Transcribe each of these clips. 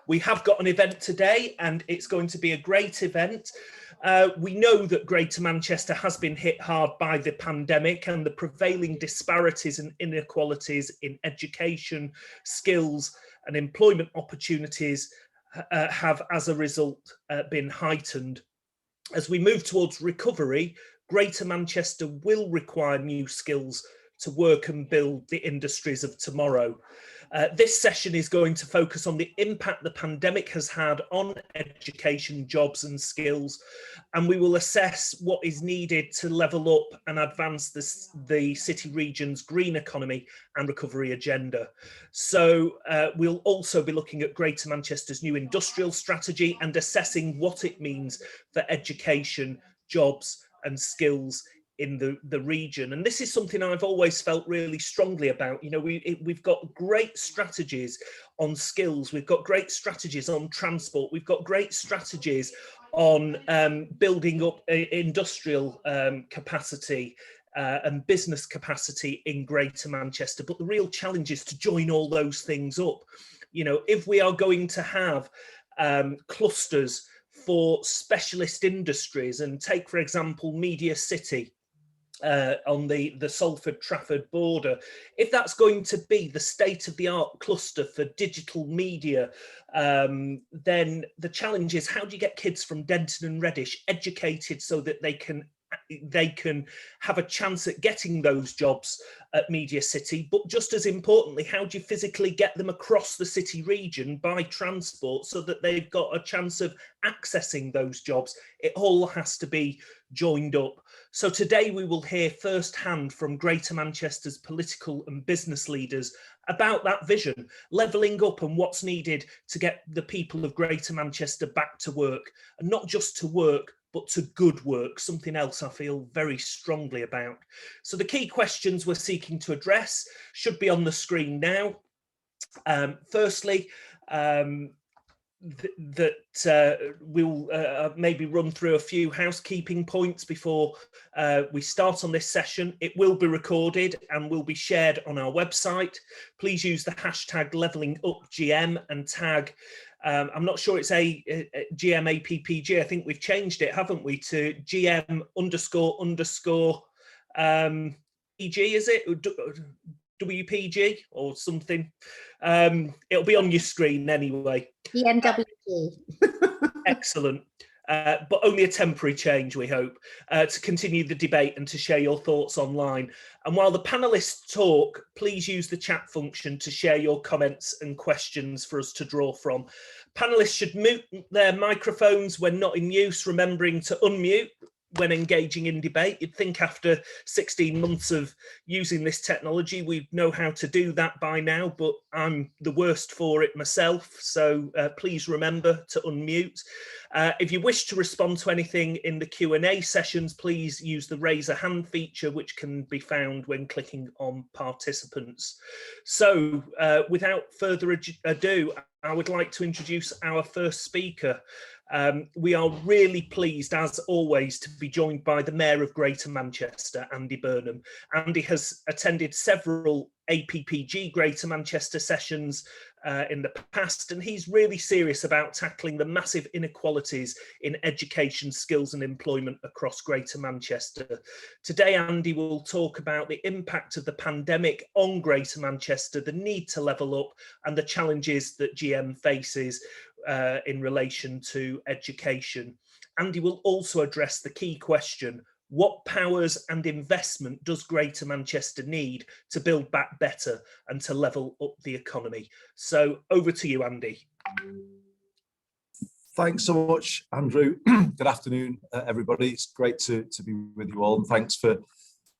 We have got an event today and it's going to be a great event. We know that Greater Manchester has been hit hard by the pandemic, and the prevailing disparities and inequalities in education, skills and employment opportunities have as a result been heightened. As we move towards recovery, Greater Manchester will require new skills to work and build the industries of tomorrow. This session is going to focus on the impact the pandemic has had on education, jobs and skills, and we will assess what is needed to level up and advance the city region's green economy and recovery agenda. So we'll also be looking at Greater Manchester's new industrial strategy and assessing what it means for education, jobs and skills in the region. And this is something I've always felt really strongly about. You know, we've got great strategies on skills, we've got great strategies on transport, we've got great strategies on building up industrial capacity and business capacity in Greater Manchester. But the real challenge is to join all those things up. You know, if we are going to have clusters for specialist industries, and take, for example, Media City, on the Salford-Trafford border, if that's going to be the state-of-the-art cluster for digital media, then the challenge is, how do you get kids from Denton and Reddish educated so that they can have a chance at getting those jobs at Media City? But just as importantly, how do you physically get them across the city region by transport so that they've got a chance of accessing those jobs? It all has to be joined up. So today we will hear firsthand from Greater Manchester's political and business leaders about that vision, levelling up, and what's needed to get the people of Greater Manchester back to work, and not just to work, but to good work, something else I feel very strongly about. So the key questions we're seeking to address should be on the screen now. Firstly, we'll maybe run through a few housekeeping points before we start on this session. It will be recorded and will be shared on our website. Please use the hashtag levelingupgm and tag, I'm not sure it's a GMAPPG, I think we've changed it, haven't we, to GM__EG, is it? WPG or something. It'll be on your screen anyway. GMWG. Excellent. But only a temporary change, we hope, to continue the debate and to share your thoughts online. And while the panelists talk, please use the chat function to share your comments and questions for us to draw from. Panelists should mute their microphones when not in use, remembering to unmute when engaging in debate. You'd think after 16 months of using this technology, we know how to do that by now, but I'm the worst for it myself. So please remember to unmute. If you wish to respond to anything in the Q&A sessions, please use the raise a hand feature, which can be found when clicking on participants. So without further ado, I would like to introduce our first speaker. We are really pleased, as always, to be joined by the Mayor of Greater Manchester, Andy Burnham. Andy has attended several APPG Greater Manchester sessions in the past, and he's really serious about tackling the massive inequalities in education, skills and employment across Greater Manchester. Today, Andy will talk about the impact of the pandemic on Greater Manchester, the need to level up and the challenges that GM faces in relation to education. Andy will also address the key question: what powers and investment does Greater Manchester need to build back better and to level up the economy? So over to you, Andy. Thanks so much, Andrew. Good afternoon, everybody. It's great to be with you all, and thanks for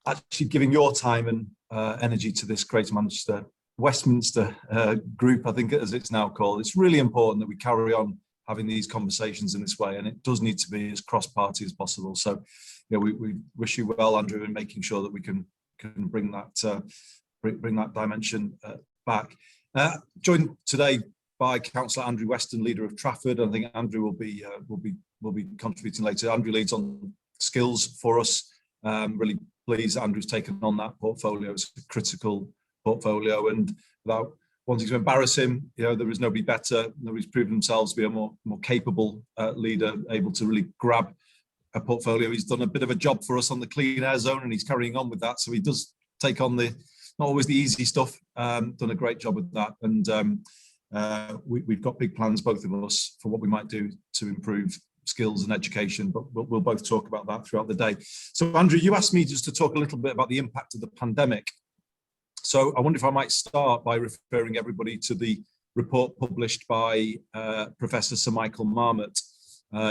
actually giving your time and energy to this Greater Manchester Westminster group, I think, as it's now called. It's really important that we carry on having these conversations in this way, and it does need to be as cross-party as possible. So, you know, we wish you well, Andrew, in making sure that we can bring that bring that dimension back. Joined today by Councillor Andrew Weston, leader of Trafford. I think Andrew will be contributing later. Andrew leads on skills for us. Really pleased Andrew's taken on that portfolio. It's a critical portfolio, and without wanting to embarrass him. There is nobody better. Nobody's proven themselves to be a more capable leader, able to really grab a portfolio. He's done a bit of a job for us on the clean air zone, and he's carrying on with that. So he does take on not always the easy stuff. Done a great job with that, and we've got big plans, both of us, for what we might do to improve skills and education, but we'll both talk about that throughout the day. So Andrew, you asked me just to talk a little bit about the impact of the pandemic. So I wonder if I might start by referring everybody to the report published by Professor Sir Michael Marmot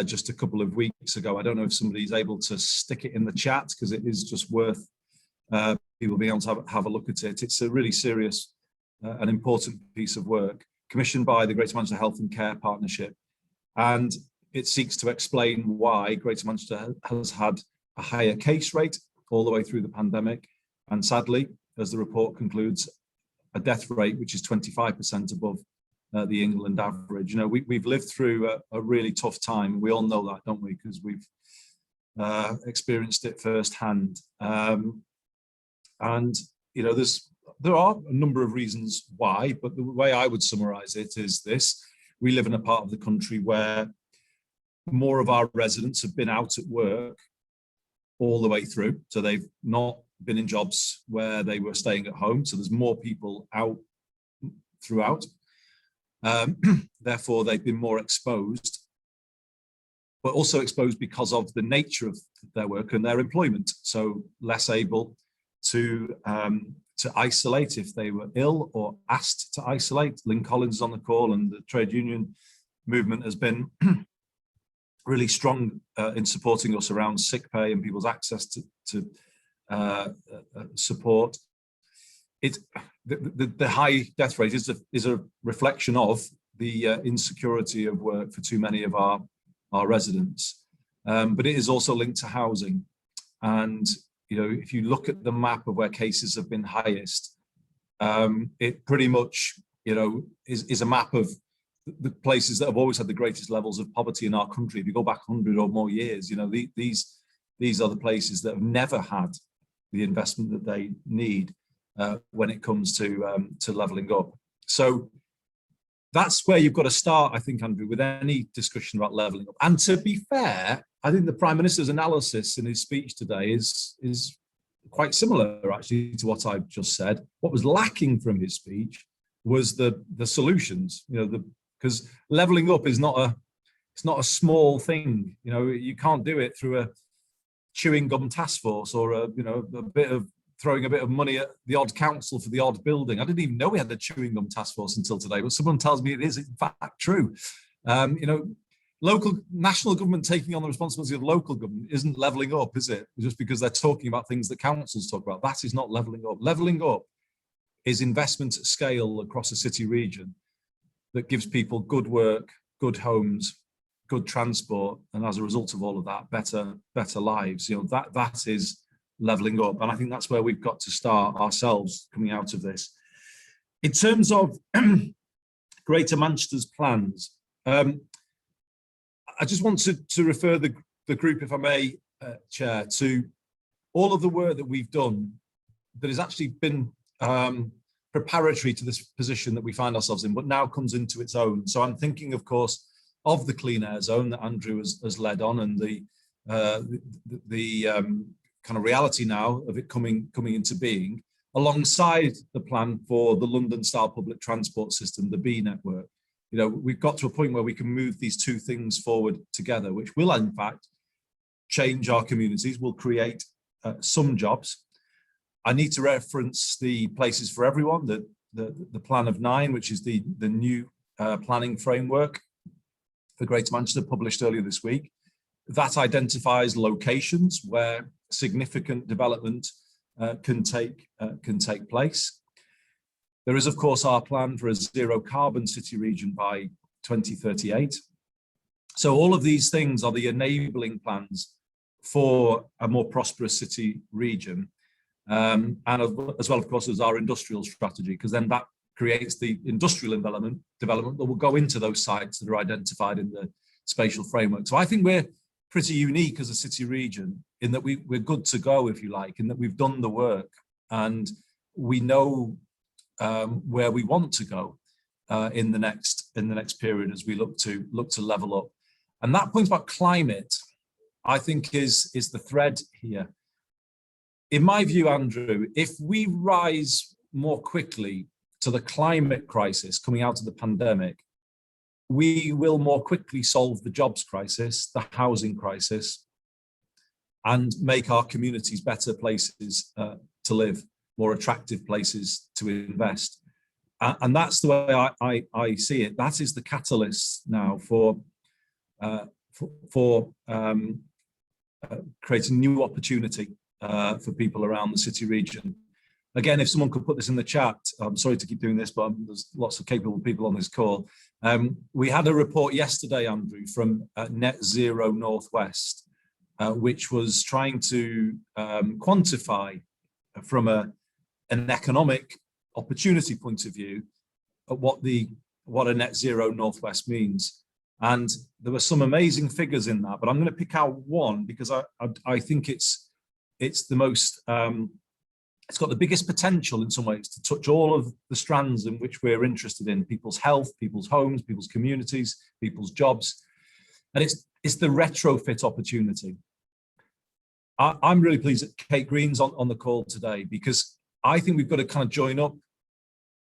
just a couple of weeks ago. I don't know if somebody's able to stick it in the chat, because it is just worth people being able to have a look at it. It's a really serious and important piece of work commissioned by the Greater Manchester Health and Care Partnership, and it seeks to explain why Greater Manchester has had a higher case rate all the way through the pandemic, and sadly, as the report concludes, a death rate which is 25% above the England average. We've lived through a really tough time. We all know that, don't we? Because we've experienced it firsthand. And there are a number of reasons why, but the way I would summarize it is this: we live in a part of the country where more of our residents have been out at work all the way through. So they've not been in jobs where they were staying at home. So there's more people out throughout. Therefore, they've been more exposed, but also exposed because of the nature of their work and their employment. So less able to isolate if they were ill or asked to isolate. Lynn Collins is on the call, and the trade union movement has been really strong in supporting us around sick pay and people's access to support. The high death rate is a reflection of the insecurity of work for too many of our residents, but it is also linked to housing. And if you look at the map of where cases have been highest, it pretty much is a map of the places that have always had the greatest levels of poverty in our country. If you go back 100 or more years, these are the places that have never had the investment that they need when it comes to levelling up. So that's where you've got to start, I think, Andrew, with any discussion about levelling up. And to be fair, I think the Prime Minister's analysis in his speech today is quite similar, actually, to what I've just said. What was lacking from his speech was the solutions, because levelling up is not a small thing. You can't do it through a chewing gum task force or a bit of throwing a bit of money at the odd council for the odd building. I didn't even know we had the chewing gum task force until today, but someone tells me it is in fact true. National government taking on the responsibility of local government isn't levelling up, is it? Just because they're talking about things that councils talk about. That is not levelling up. Levelling up is investment at scale across a city region that gives people good work, good homes, good transport, and as a result of all of that, better lives. That is levelling up, and I think that's where we've got to start ourselves coming out of this. In terms of Greater Manchester's plans, I just want to refer the group, if I may, Chair, to all of the work that we've done that has actually been preparatory to this position that we find ourselves in, but now comes into its own. So I'm thinking, of course, of the clean air zone that Andrew has led on, and the kind of reality now of it coming into being, alongside the plan for the London-style public transport system, the B network. We've got to a point where we can move these two things forward together, which will, in fact, change our communities, will create some jobs. I need to reference the Places for Everyone, the Plan of 9, which is the new planning framework for Greater Manchester, published earlier this week. That identifies locations where significant development can take place. There is, of course, our plan for a zero carbon city region by 2038. So all of these things are the enabling plans for a more prosperous city region. And as well, of course, as our industrial strategy, because then that creates the industrial development that will go into those sites that are identified in the spatial framework. So I think we're pretty unique as a city region in that we're good to go, if you like, in that we've done the work and we know where we want to go in the next period as we look to level up. And that point about climate, I think, is the thread here. In my view, Andrew, if we rise more quickly to the climate crisis coming out of the pandemic, we will more quickly solve the jobs crisis, the housing crisis, and make our communities better places to live, more attractive places to invest. And that's the way I see it. That is the catalyst now for creating new opportunity for people around the city region. Again, if someone could put this in the chat, I'm sorry to keep doing this, but there's lots of capable people on this call. We had a report yesterday, Andrew, from Net Zero Northwest, which was trying to quantify from an economic opportunity point of view what a net zero Northwest means. And there were some amazing figures in that, but I'm going to pick out one because I think it's the most it's got the biggest potential in some ways to touch all of the strands in which we're interested in: people's health, people's homes, people's communities, people's jobs. And it's the retrofit opportunity. I'm really pleased that Kate Green's on the call today, because I think we've got to kind of join up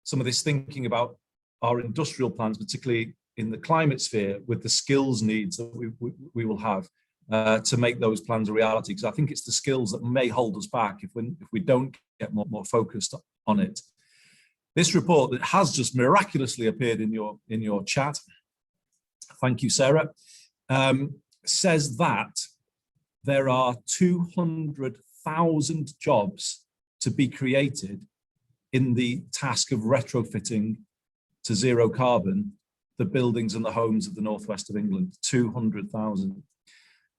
some of this thinking about our industrial plans, particularly in the climate sphere, with the skills needs that we will have to make those plans a reality. Because I think it's the skills that may hold us back if we don't get more focused on it. This report that has just miraculously appeared in your chat, thank you, Sarah, says that there are 200,000 jobs to be created in the task of retrofitting to zero carbon the buildings and the homes of the northwest of England. 200,000.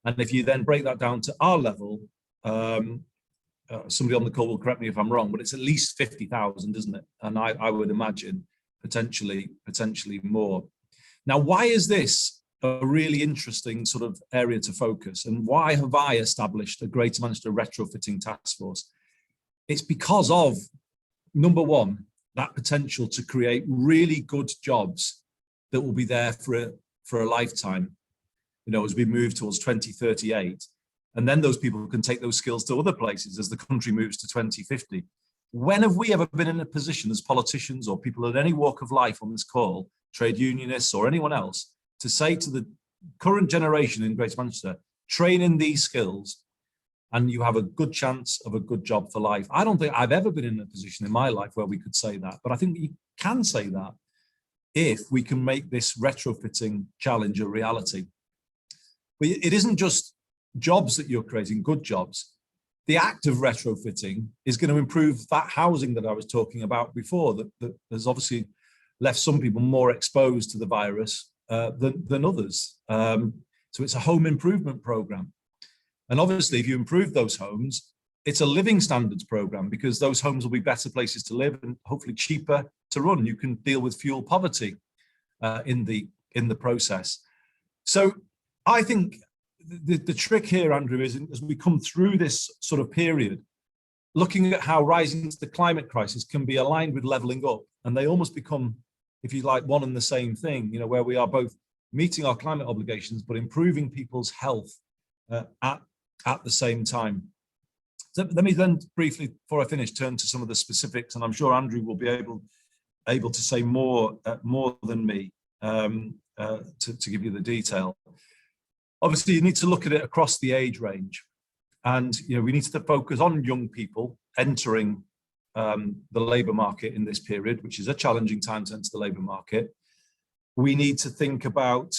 And if you then break that down to our level, somebody on the call will correct me if I'm wrong, but it's at least 50,000, isn't it? And I would imagine potentially more. Now, why is this a really interesting sort of area to focus, and why have I established a Greater Manchester Retrofitting Task Force? It's because of, number one, that potential to create really good jobs that will be there for a lifetime, you know, as we move towards 2038. And then those people can take those skills to other places as the country moves to 2050. When have we ever been in a position as politicians or people at any walk of life on this call, trade unionists or anyone else, to say to the current generation in Greater Manchester, train in these skills and you have a good chance of a good job for life? I don't think I've ever been in a position in my life where we could say that, but I think you can say that if we can make this retrofitting challenge a reality. But it isn't just jobs that you're creating, good jobs. The act of retrofitting is going to improve that housing that I was talking about before, that has obviously left some people more exposed to the virus than others. So it's a home improvement program. And obviously, if you improve those homes, it's a living standards program, because those homes will be better places to live and hopefully cheaper to run. You can deal with fuel poverty in the process. So I think the trick here, Andrew, is as we come through this sort of period, looking at how rising to the climate crisis can be aligned with levelling up, and they almost become, if you like, one and the same thing, you know, where we are both meeting our climate obligations, but improving people's health at the same time. So let me then briefly, before I finish, turn to some of the specifics, and I'm sure Andrew will be able to say more than me to give you the detail. Obviously, you need to look at it across the age range, and you know, we need to focus on young people entering the labour market in this period, which is a challenging time to enter the labour market. We need to think about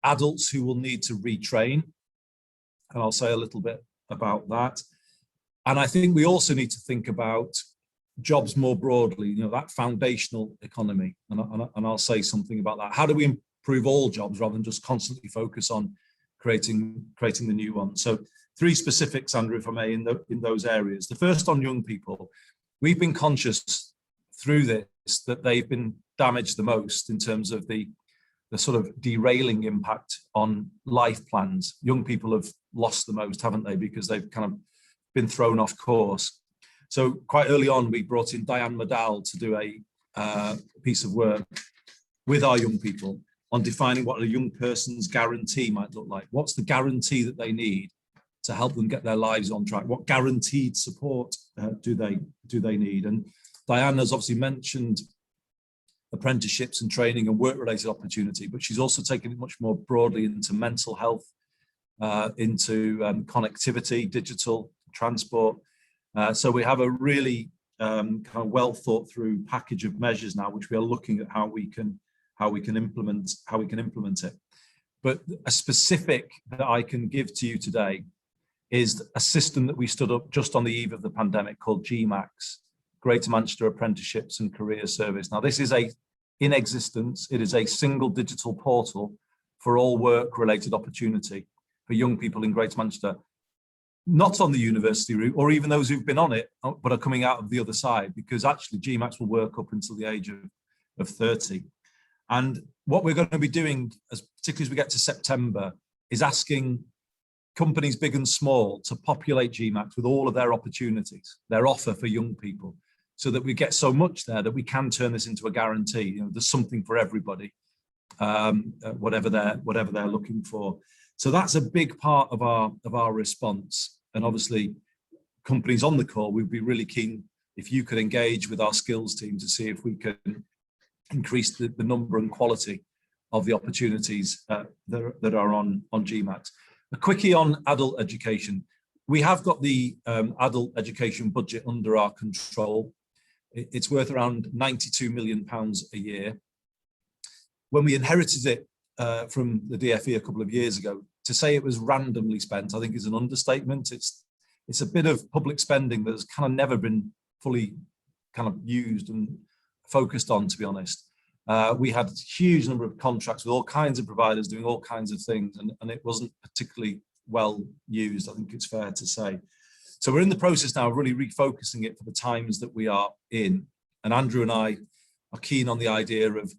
adults who will need to retrain, and I'll say a little bit about that. And I think we also need to think about jobs more broadly, you know, that foundational economy, and I'll say something about that. How do we improve all jobs rather than just constantly focus on creating the new ones? So 3 specifics, Andrew, if I may, in those areas. The first on young people. We've been conscious through this that they've been damaged the most in terms of the sort of derailing impact on life plans. Young people have lost the most, haven't they? Because they've kind of been thrown off course. So quite early on, we brought in Diane Medal to do a piece of work with our young people on defining what a young person's guarantee might look like. What's the guarantee that they need to help them get their lives on track? What guaranteed support do they need? And Diane has obviously mentioned apprenticeships and training and work-related opportunity, but she's also taken it much more broadly into mental health, into connectivity, digital, transport. So we have a really kind of well thought through package of measures now, which we are looking at how we can implement it. But a specific that I can give to you today is a system that we stood up just on the eve of the pandemic called GMAX, Greater Manchester Apprenticeships and Career Service. Now, this is in existence. It is a single digital portal for all work-related opportunity for young people in Greater Manchester, not on the university route, or even those who've been on it, but are coming out of the other side, because actually GMAX will work up until the age of 30. And what we're going to be doing, particularly as we get to September, is asking companies big and small to populate GMAX with all of their opportunities, their offer for young people, so that we get so much there that we can turn this into a guarantee. You know, there's something for everybody, whatever they're looking for. So that's a big part of our response. And obviously, companies on the call, we'd be really keen if you could engage with our skills team to see if we can increase the number and quality of the opportunities that are on GMAX. A quickie on adult education. We have got the adult education budget under our control. It's worth around £92 million a year. When we inherited it from the DFE a couple of years ago, to say it was randomly spent, I think is an understatement. It's a bit of public spending that has kind of never been fully kind of used and focused on, to be honest. We had a huge number of contracts with all kinds of providers doing all kinds of things, and it wasn't particularly well used, I think it's fair to say. So we're in the process now of really refocusing it for the times that we are in. And Andrew and I are keen on the idea of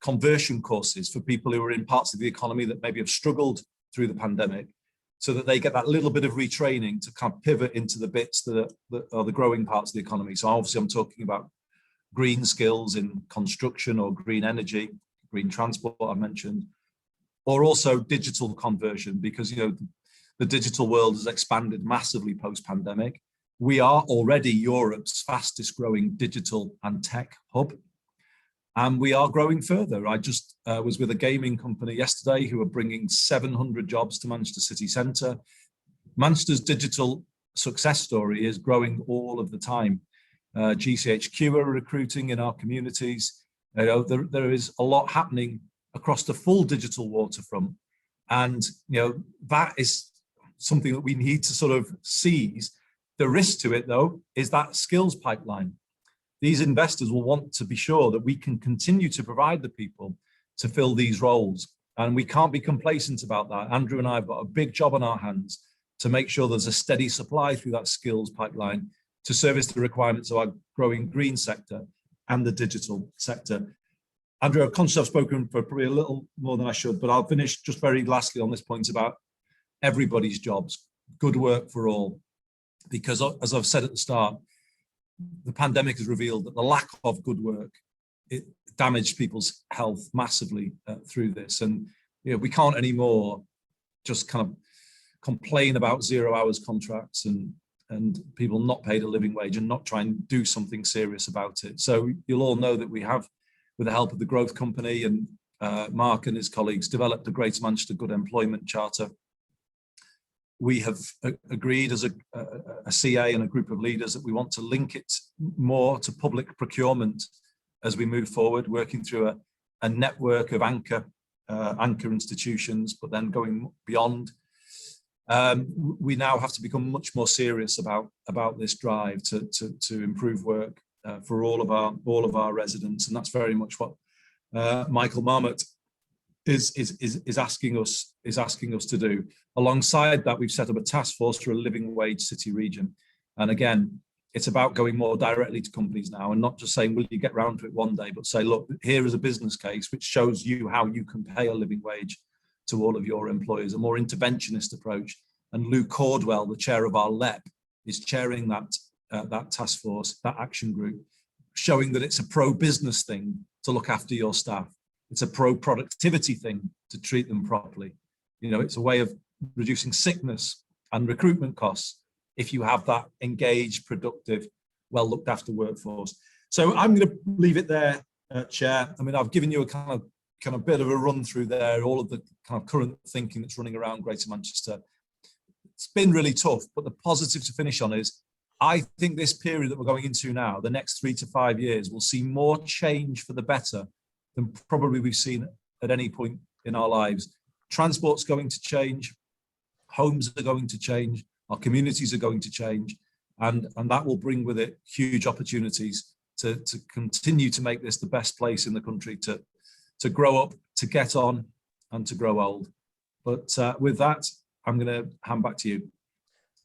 conversion courses for people who are in parts of the economy that maybe have struggled through the pandemic, so that they get that little bit of retraining to kind of pivot into the bits that are the growing parts of the economy. So obviously I'm talking about green skills in construction or green energy, green transport I mentioned, or also digital conversion, because the digital world has expanded massively post-pandemic. We are already Europe's fastest growing digital and tech hub, and we are growing further. I just was with a gaming company yesterday who are bringing 700 jobs to Manchester city centre. Manchester's digital success story is growing all of the time. GCHQ are recruiting in our communities. There is a lot happening across the full digital waterfront, and that is something that we need to sort of seize. The risk to it, though, is that skills pipeline. These investors will want to be sure that we can continue to provide the people to fill these roles, and we can't be complacent about that. Andrew and I have got a big job on our hands to make sure there's a steady supply through that skills pipeline to service the requirements of our growing green sector and the digital sector. Andrew, I'm conscious I've spoken for probably a little more than I should, but I'll finish just very lastly on this point about everybody's jobs, good work for all. Because as I've said at the start, the pandemic has revealed that the lack of good work, it damaged people's health massively through this. And we can't anymore just kind of complain about 0 hours contracts and people not paid a living wage and not try and do something serious about it. So you'll all know that we have, with the help of the Growth Company and Mark and his colleagues, developed the Greater Manchester Good Employment Charter. We have agreed as a CA and a group of leaders that we want to link it more to public procurement as we move forward, working through a network of anchor institutions, but then going beyond. We now have to become much more serious about this drive to improve work for all of our residents, and that's very much what Michael Marmot is asking us to do. Alongside that, we've set up a task force for a living wage city region, and again, it's about going more directly to companies now and not just saying, will you get round to it one day, but say, look, here is a business case which shows you how you can pay a living wage to all of your employers, a more interventionist approach. And Lou Cordwell, the chair of our LEP, is chairing that that task force, that action group, showing that it's a pro-business thing to look after your staff. It's a pro-productivity thing to treat them properly. You know, it's a way of reducing sickness and recruitment costs if you have that engaged, productive, well looked after workforce. So I'm going to leave it there, Chair. I mean, I've given you a kind of bit of a run through there, all of the kind of current thinking that's running around Greater Manchester. It's been really tough, but the positive to finish on is I think this period that we're going into now, the next 3 to 5 years, will see more change for the better than probably we've seen at any point in our lives. Transport's going to change, homes are going to change, our communities are going to change, and that will bring with it huge opportunities to continue to make this the best place in the country to grow up, to get on, and to grow old. But with that, I'm going to hand back to you.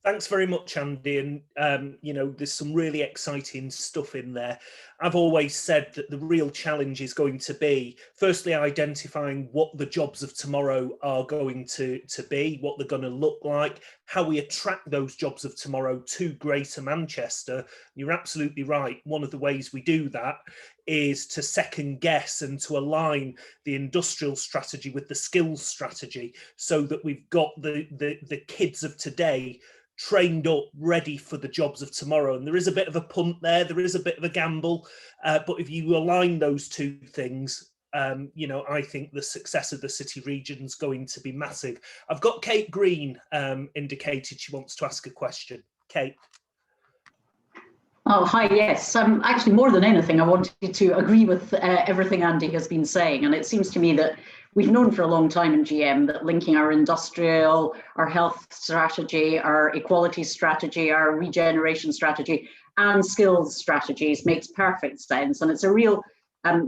Thanks very much, Andy. And, you know, there's some really exciting stuff in there. I've always said that the real challenge is going to be, firstly, identifying what the jobs of tomorrow are going to be, what they're going to look like, how we attract those jobs of tomorrow to Greater Manchester. You're absolutely right. One of the ways we do that is to second guess and to align the industrial strategy with the skills strategy, so that we've got the kids of today trained up, ready for the jobs of tomorrow. And there is a bit of a punt there, there is a bit of a gamble, but if you align those two things, you know, I think the success of the city region is going to be massive. I've got Kate Green indicated she wants to ask a question. Kate. Oh, hi, yes. Actually, more than anything, I wanted to agree with everything Andy has been saying. And it seems to me that we've known for a long time in GM that linking our industrial, our health strategy, our equality strategy, our regeneration strategy, and skills strategies makes perfect sense. And it's a real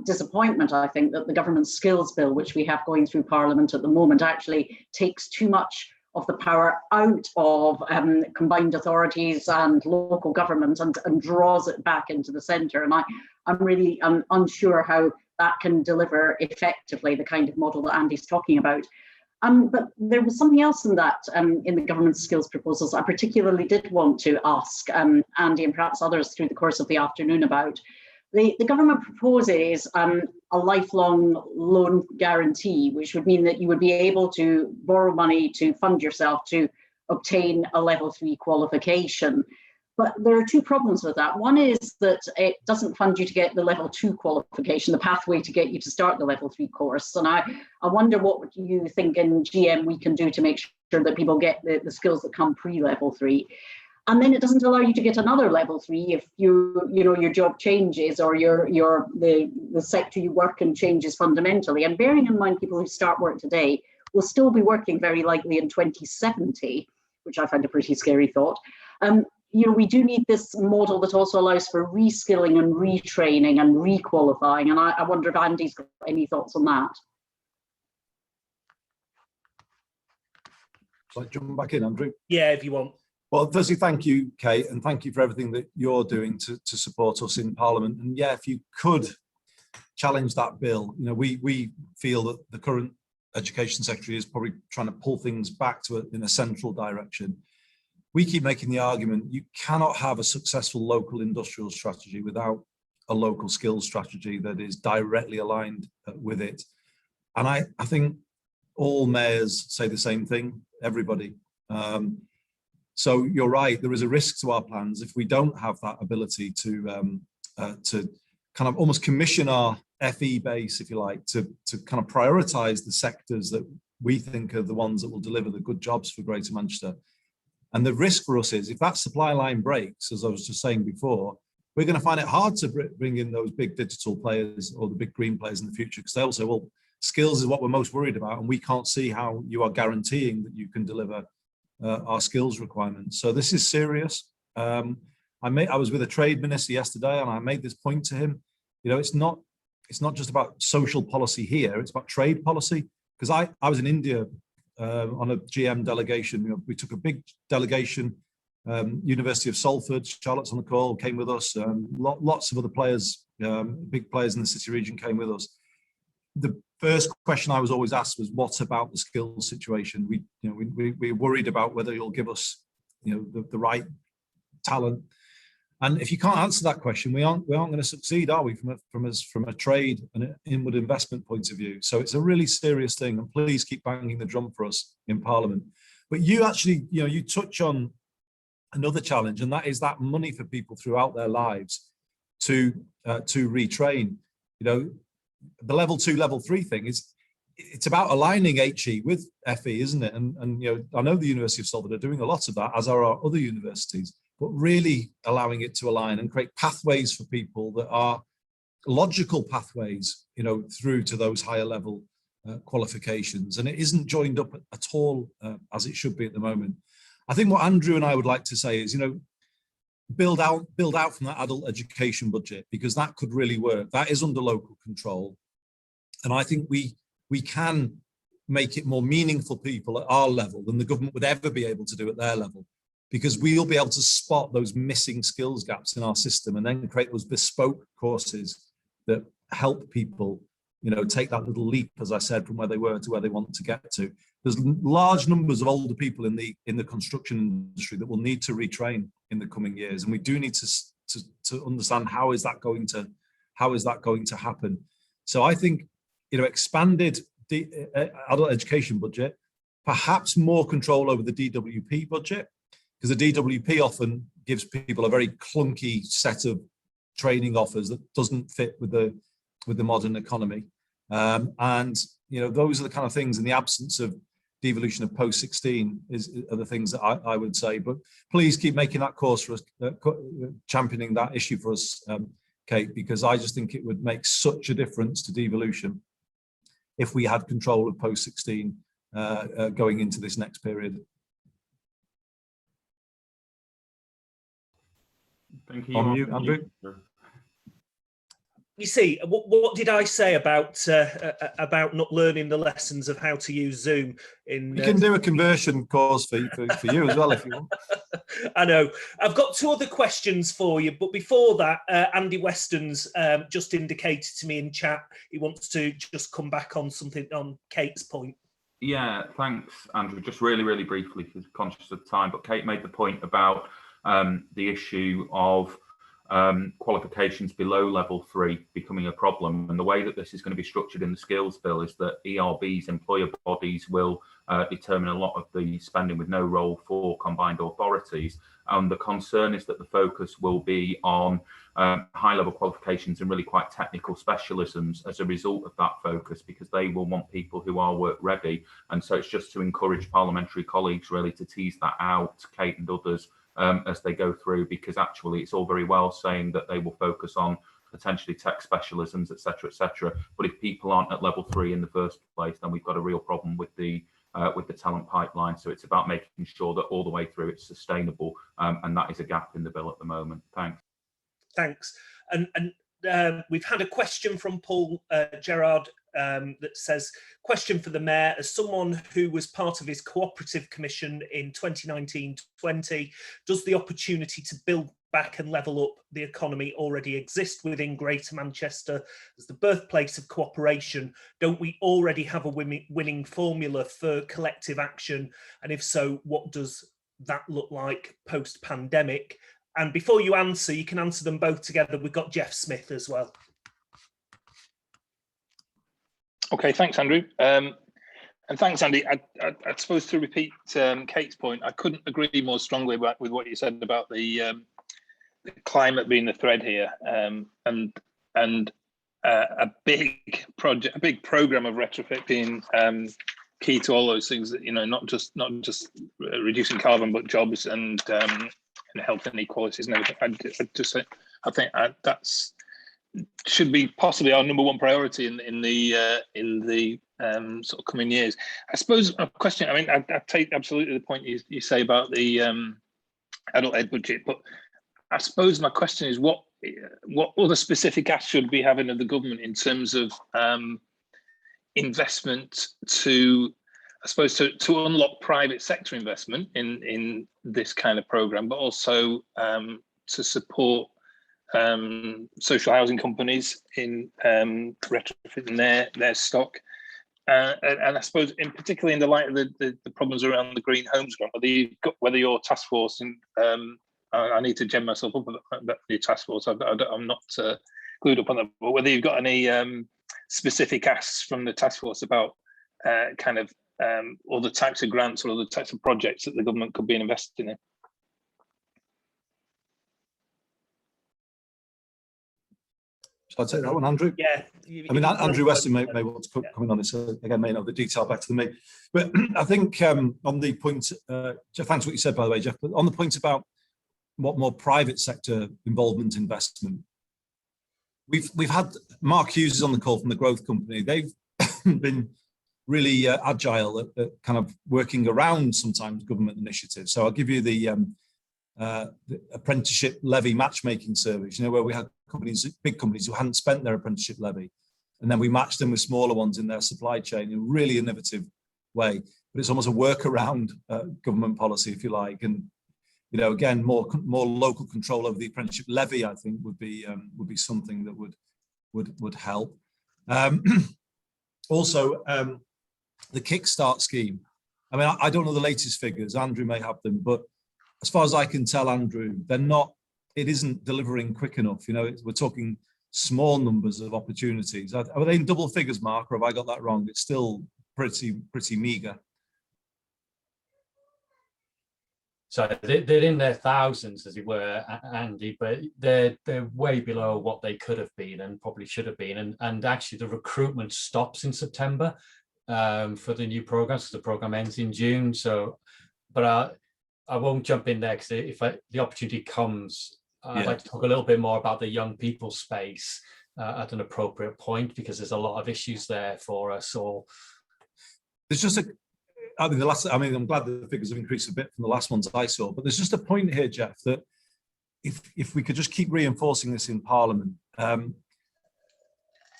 disappointment, I think, that the government skills bill, which we have going through Parliament at the moment, actually takes too much of the power out of combined authorities and local government and draws it back into the centre. And I'm really unsure how that can deliver effectively the kind of model that Andy's talking about. But there was something else in that, in the government skills proposals, I particularly did want to ask Andy and perhaps others through the course of the afternoon about. The government proposes a lifelong loan guarantee, which would mean that you would be able to borrow money to fund yourself to obtain a level 3 qualification. But there are two problems with that. One is that it doesn't fund you to get the level 2 qualification, the pathway to get you to start the level 3 course. And I wonder what you think in GM we can do to make sure that people get the skills that come pre-level 3. And then it doesn't allow you to get another level 3 if your job changes or the sector you work in changes fundamentally. And bearing in mind people who start work today will still be working very likely in 2070, which I find a pretty scary thought. We do need this model that also allows for reskilling and retraining and requalifying. And I wonder if Andy's got any thoughts on that. Shall I jump back in, Andrew? Yeah, if you want. Well, firstly, thank you, Kate, and thank you for everything that you're doing to support us in Parliament. And yeah, if you could challenge that bill, we feel that the current Education Secretary is probably trying to pull things back in a central direction. We keep making the argument you cannot have a successful local industrial strategy without a local skills strategy that is directly aligned with it. And I think all mayors say the same thing, everybody. So you're right, there is a risk to our plans if we don't have that ability to kind of almost commission our FE base, if you like, to kind of prioritise the sectors that we think are the ones that will deliver the good jobs for Greater Manchester. And the risk for us is if that supply line breaks, as I was just saying before, we're going to find it hard to bring in those big digital players or the big green players in the future, because they'll say, well, skills is what we're most worried about, and we can't see how you are guaranteeing that you can deliver our skills requirements. So this is serious. I was with a trade minister yesterday, and I made this point to him. It's not just about social policy here; it's about trade policy. Because I was in India on a GM delegation. We took a big delegation. University of Salford, Charlotte's on the call, came with us. Lots of other players, big players in the city region, came with us. The first question I was always asked was, what about the skills situation? We're worried about whether you'll give us, the right talent. And if you can't answer that question, we aren't going to succeed, are we? From a trade and an inward investment point of view. So it's a really serious thing, and please keep banging the drum for us in Parliament. But you actually, you touch on another challenge, and that is that money for people throughout their lives to retrain. The level 2, level 3 thing it's about aligning HE with FE, isn't it? And I know the University of Salford are doing a lot of that, as are our other universities, but really allowing it to align and create pathways for people that are logical pathways, through to those higher level qualifications. And it isn't joined up at all as it should be at the moment. I think what Andrew and I would like to say is, build out from that adult education budget, because that could really work. That is under local control. And I think we can make it more meaningful people at our level than the government would ever be able to do at their level, because we'll be able to spot those missing skills gaps in our system and then create those bespoke courses that help people, take that little leap, as I said, from where they were to where they want to get to. There's large numbers of older people in the construction industry that will need to retrain in the coming years, and we do need to understand how is that going to happen. So I think, expanded adult education budget, perhaps more control over the DWP budget, because the DWP often gives people a very clunky set of training offers that doesn't fit with the modern economy. And those are the kind of things, in the absence of devolution of post-16 are the things that I would say. But please keep making that course for us, championing that issue for us, Kate, because I just think it would make such a difference to devolution if we had control of post-16 going into this next period. Thank you. On you, Andrew. You see, what did I say about not learning the lessons of how to use Zoom? You can do a conversion course for you as well if you want. I know. I've got 2 other questions for you, but before that, Andy Weston's just indicated to me in chat he wants to just come back on something on Kate's point. Yeah, thanks, Andrew. Just really, really briefly, because conscious of time, but Kate made the point about the issue of qualifications below level 3 becoming a problem, and the way that this is going to be structured in the skills bill is that ERBs, employer bodies, will determine a lot of the spending with no role for combined authorities. And the concern is that the focus will be on high level qualifications and really quite technical specialisms as a result of that focus, because they will want people who are work ready. And so it's just to encourage parliamentary colleagues really to tease that out, Kate and others, as they go through, because actually it's all very well saying that they will focus on potentially tech specialisms, etc., but if people aren't at level 3 in the first place, then we've got a real problem with the talent pipeline. So it's about making sure that all the way through it's sustainable, and that is a gap in the bill at the moment. Thanks. And we've had a question from Paul Gerard that says, question for the Mayor, as someone who was part of his cooperative commission in 2019-20, does the opportunity to build back and level up the economy already exist within Greater Manchester as the birthplace of cooperation? Don't we already have a winning formula for collective action? And if so, what does that look like post-pandemic? And before you answer, you can answer them both together. We've got Jeff Smith as well. Okay, thanks, Andrew. And thanks, Andy. I suppose to repeat Kate's point, I couldn't agree more strongly with what you said about the climate being the thread here, and a big project, a big program of retrofit being key to all those things. That, not just reducing carbon, but jobs and health inequalities and everything. I think that's should be possibly our #1 priority in the sort of coming years. I suppose a question. I mean, I take absolutely the point you say about the adult ed budget, but I suppose my question is what other specific acts should we have in the government in terms of investment to, I suppose, to unlock private sector investment in this kind of program, but also to support social housing companies in retrofitting their stock, and I suppose, in particularly in the light of the problems around the Green Homes Grant, whether your task force and I need to gem myself up about the new task force. I'm not glued up on that. But whether you've got any specific asks from the task force about kind of other types of grants or other types of projects that the government could be investing in. Shall I take that one, Andrew? Yeah. I mean, Andrew Weston may want to come in on this, again, may know the detail better than me. But I think on the point, Jeff, thanks for what you said, by the way, Jeff, but on the point about what more private sector involvement investment, we've had Mark Hughes is on the call from the Growth Company. They've been really agile at kind of working around sometimes government initiatives. So I'll give you the apprenticeship levy matchmaking service, where we had big companies who hadn't spent their apprenticeship levy, and then we matched them with smaller ones in their supply chain in a really innovative way. But it's almost a workaround government policy, if you like. And again, more local control over the apprenticeship levy, I think, would be something that would help. Also, the Kickstart scheme. I mean, I don't know the latest figures. Andrew may have them, but as far as I can tell, Andrew, it isn't delivering quick enough. We're talking small numbers of opportunities. Are they in double figures, Mark, or have I got that wrong? It's still pretty meager. So they're in their thousands, as it were, Andy, but they're way below what they could have been and probably should have been. And actually, the recruitment stops in September for the new programs, because the program ends in June. So, but I won't jump in there, because if the opportunity comes, I'd like to talk a little bit more about the young people space at an appropriate point, because there's a lot of issues there for us all. There's just I'm glad the figures have increased a bit from the last ones I saw, but there's just a point here, Jeff, that if we could just keep reinforcing this in Parliament,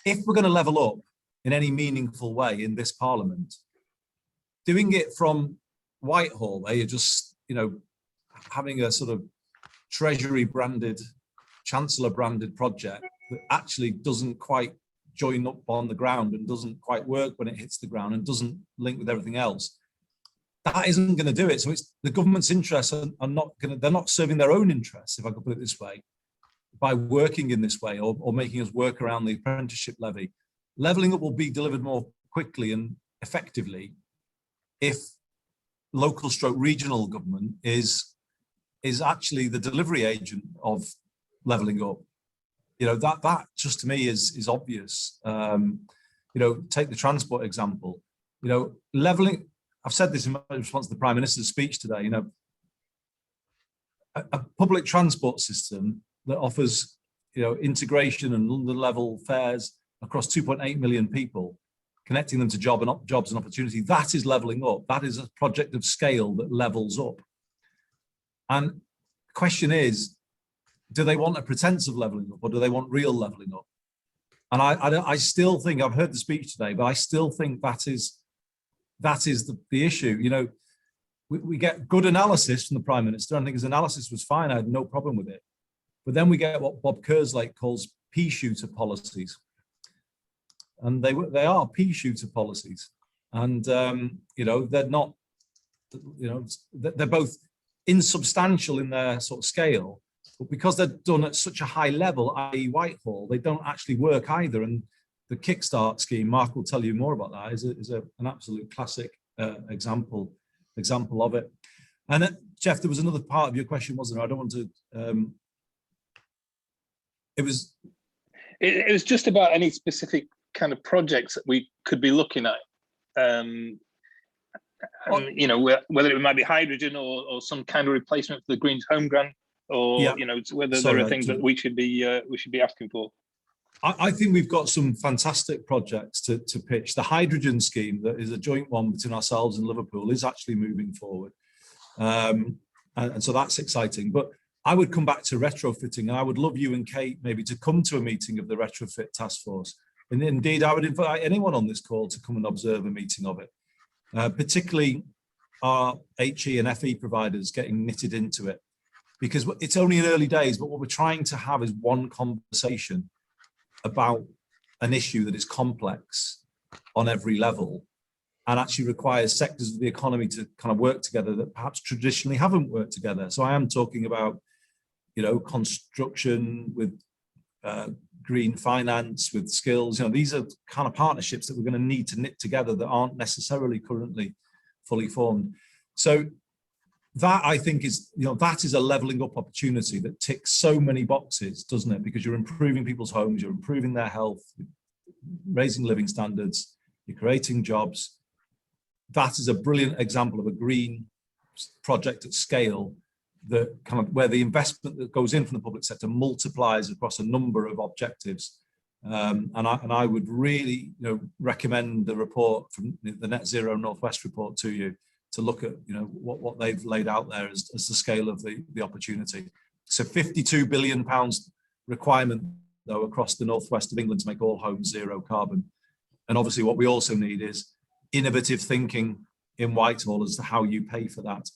if we're going to level up in any meaningful way in this Parliament, doing it from Whitehall, where you're just, having a sort of Treasury branded, Chancellor branded project that actually doesn't quite join up on the ground and doesn't quite work when it hits the ground and doesn't link with everything else, that isn't going to do it. So it's the government's interests are not going to, they're not serving their own interests, if I could put it this way, by working in this way or making us work around the apprenticeship levy. Levelling up will be delivered more quickly and effectively if local stroke regional government is actually the delivery agent of levelling up. That just to me is obvious. Take the transport example. Levelling, I've said this in my response to the Prime Minister's speech today, a public transport system that offers, integration and London level fares across 2.8 million people, connecting them to jobs and opportunity, that is levelling up. That is a project of scale that levels up. And the question is, do they want a pretense of levelling up, or do they want real levelling up? And I still think, I've heard the speech today, but I still think that is the issue. We get good analysis from the Prime Minister. I think his analysis was fine. I had no problem with it. But then we get what Bob Kerslake calls pea shooter policies. And they are pea shooter policies. And, they're not, they're both insubstantial in their sort of scale, but because they're done at such a high level, i.e. Whitehall, they don't actually work either. And the Kickstart scheme, Mark will tell you more about that, is an absolute classic example of it. And Jeff, there was another part of your question, wasn't there? I don't want to, it was just about any specific kind of projects that we could be looking at. Whether it might be hydrogen or some kind of replacement for the Green's Home Grant, or whether there are things that we should be asking for. I think we've got some fantastic projects to pitch. The hydrogen scheme, that is a joint one between ourselves and Liverpool, is actually moving forward, and so that's exciting. But I would come back to retrofitting, and I would love you and Kate maybe to come to a meeting of the retrofit task force. And indeed, I would invite anyone on this call to come and observe a meeting of it. Particularly our HE and FE providers getting knitted into it, because it's only in early days, but what we're trying to have is one conversation about an issue that is complex on every level and actually requires sectors of the economy to kind of work together that perhaps traditionally haven't worked together. So I am talking about, construction, with green finance, with skills. These are kind of partnerships that we're going to need to knit together that aren't necessarily currently fully formed. So that, I think, is that is a leveling up opportunity that ticks so many boxes, doesn't it? Because you're improving people's homes, you're improving their health, raising living standards, you're creating jobs. That is a brilliant example of a green project at scale, that kind of where the investment that goes in from the public sector multiplies across a number of objectives. And I would really recommend the report from the Net Zero Northwest report to you, to look at what they've laid out there as the scale of the opportunity. So £52 billion requirement though across the northwest of England to make all homes zero carbon. And obviously what we also need is innovative thinking in Whitehall as to how you pay for that.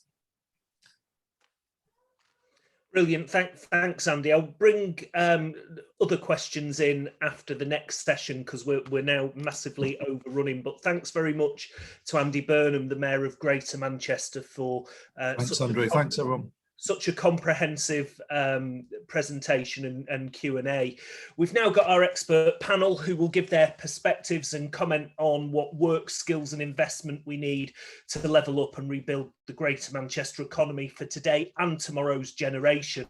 Brilliant. Thanks, Andy. I'll bring other questions in after the next session because we're now massively overrunning. But thanks very much to Andy Burnham, the Mayor of Greater Manchester, for thanks, Andrew. Thanks, everyone. Such a comprehensive presentation and Q&A. We've now got our expert panel who will give their perspectives and comment on what work, skills and investment we need to level up and rebuild the Greater Manchester economy for today and tomorrow's generation.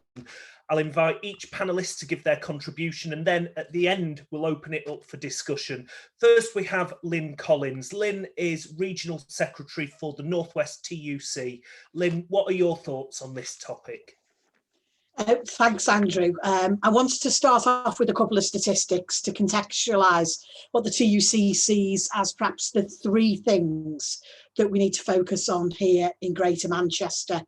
I'll invite each panelist to give their contribution, and then at the end, we'll open it up for discussion. First, we have Lynn Collins. Lynn is Regional Secretary for the Northwest TUC. Lynn, what are your thoughts on this topic? Thanks, Andrew. I wanted to start off with a couple of statistics to contextualise what the TUC sees as perhaps the three things that we need to focus on here in Greater Manchester.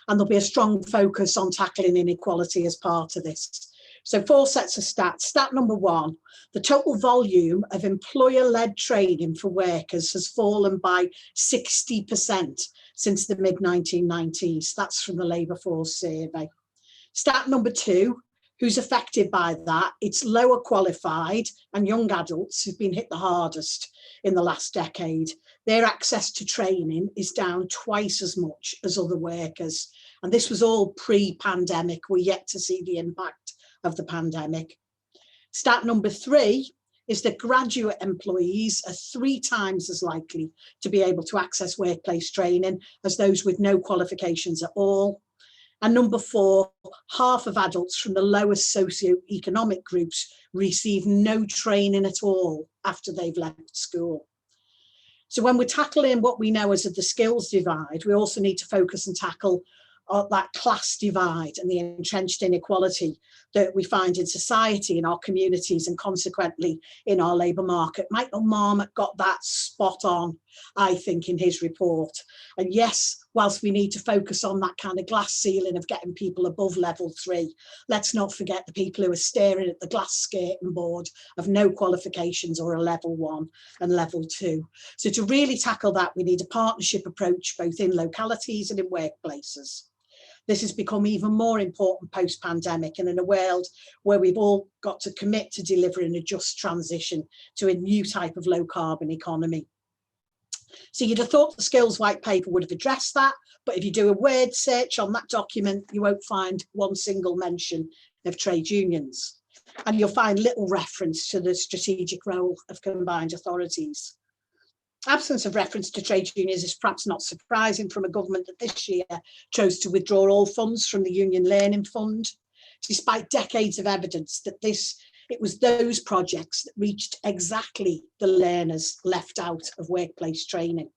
And there'll be a strong focus on tackling inequality as part of this. So 4 sets of stats. Stat number 1, the total volume of employer-led training for workers has fallen by 60% since the mid-1990s. That's from the Labour Force survey. Stat number 2, who's affected by that, it's lower qualified and young adults who've been hit the hardest in the last decade. Their access to training is down twice as much as other workers. And this was all pre-pandemic. We're yet to see the impact of the pandemic. Stat number 3 is that graduate employees are 3 times as likely to be able to access workplace training as those with no qualifications at all. And number 4, half of adults from the lowest socioeconomic groups receive no training at all after they've left school. So when we're tackling what we know as the skills divide, we also need to focus and tackle that class divide and the entrenched inequality that we find in society, in our communities, and consequently in our labour market. Michael Marmot got that spot on, I think, in his report. And yes, whilst we need to focus on that kind of glass ceiling of getting people above level 3, let's not forget the people who are staring at the glass skating board of no qualifications or a level 1 and level 2. So to really tackle that, we need a partnership approach both in localities and in workplaces. This has become even more important post-pandemic and in a world where we've all got to commit to delivering a just transition to a new type of low-carbon economy. So you'd have thought the skills white paper would have addressed that, but if you do a word search on that document, you won't find one single mention of trade unions. And you'll find little reference to the strategic role of combined authorities. Absence of reference to trade unions is perhaps not surprising from a government that this year chose to withdraw all funds from the Union Learning Fund, despite decades of evidence that it was those projects that reached exactly the learners left out of workplace training.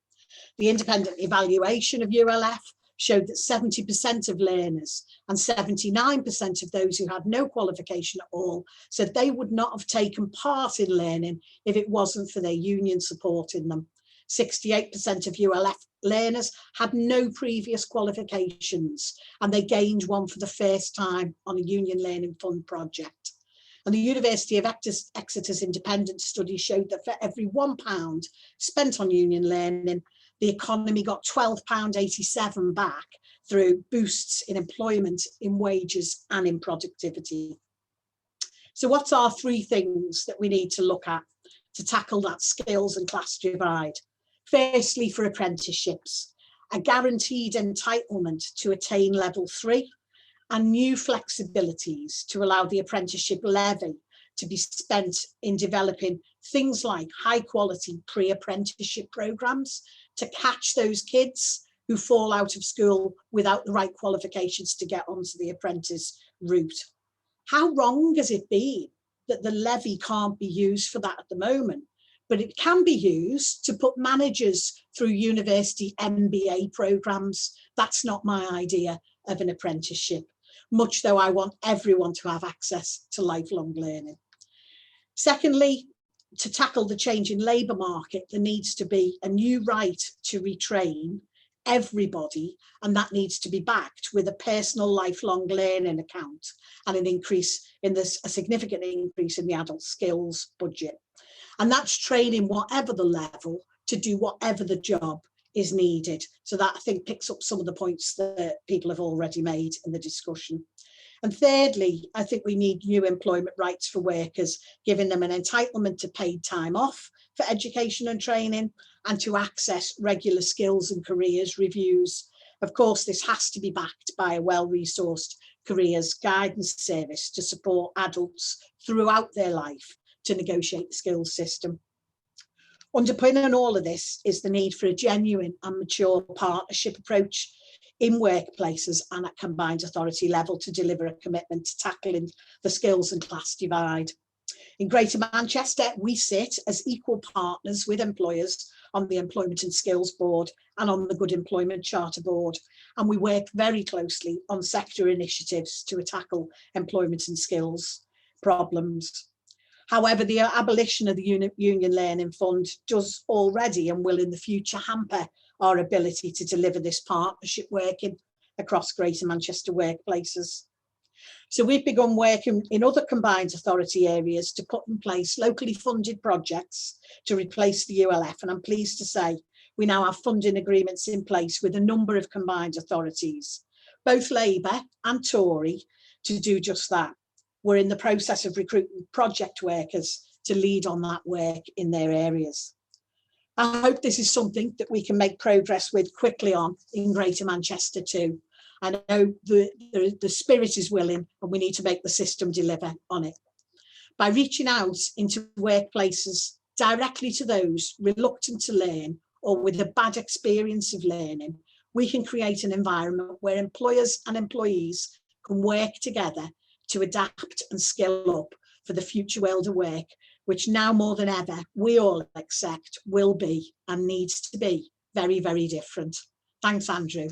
The independent evaluation of ULF showed that 70% of learners and 79% of those who had no qualification at all said they would not have taken part in learning if it wasn't for their union supporting them. 68% of ULF learners had no previous qualifications and they gained one for the first time on a Union Learning Fund project. And the University of Exeter's independent study showed that for every £1 spent on union learning, the economy got £12.87 back through boosts in employment, in wages and in productivity. So what are 3 things that we need to look at to tackle that skills and class divide? Firstly, for apprenticeships, a guaranteed entitlement to attain level 3 and new flexibilities to allow the apprenticeship levy to be spent in developing things like high quality pre-apprenticeship programs to catch those kids who fall out of school without the right qualifications to get onto the apprentice route. How wrong has it been that the levy can't be used for that at the moment, but it can be used to put managers through university MBA programs? That's not my idea of an apprenticeship, much though I want everyone to have access to lifelong learning. Secondly, to tackle the change in labour market, there needs to be a new right to retrain everybody, and that needs to be backed with a personal lifelong learning account and an increase in this, a significant increase in the adult skills budget. And that's training whatever the level to do whatever the job is needed. So that, I think, picks up some of the points that people have already made in the discussion. And thirdly, I think we need new employment rights for workers, giving them an entitlement to paid time off for education and training, and to access regular skills and careers reviews. Of course, this has to be backed by a well-resourced careers guidance service to support adults throughout their life to negotiate the skills system. Underpinning all of this is the need for a genuine and mature partnership approach in workplaces and at combined authority level to deliver a commitment to tackling the skills and class divide. In Greater Manchester, we sit as equal partners with employers on the Employment and Skills Board and on the Good Employment Charter Board, and we work very closely on sector initiatives to tackle employment and skills problems. However, the abolition of the Union Learning Fund does already and will in the future hamper our ability to deliver this partnership working across Greater Manchester workplaces. So we've begun working in other combined authority areas to put in place locally funded projects to replace the ULF, and I'm pleased to say we now have funding agreements in place with a number of combined authorities, both Labour and Tory, to do just that. We're in the process of recruiting project workers to lead on that work in their areas. I hope this is something that we can make progress with quickly on in Greater Manchester too. I know the spirit is willing, and we need to make the system deliver on it. By reaching out into workplaces directly to those reluctant to learn or with a bad experience of learning, we can create an environment where employers and employees can work together to adapt and skill up for the future world of work, which now more than ever, we all accept will be and needs to be very, very different. Thanks, Andrew.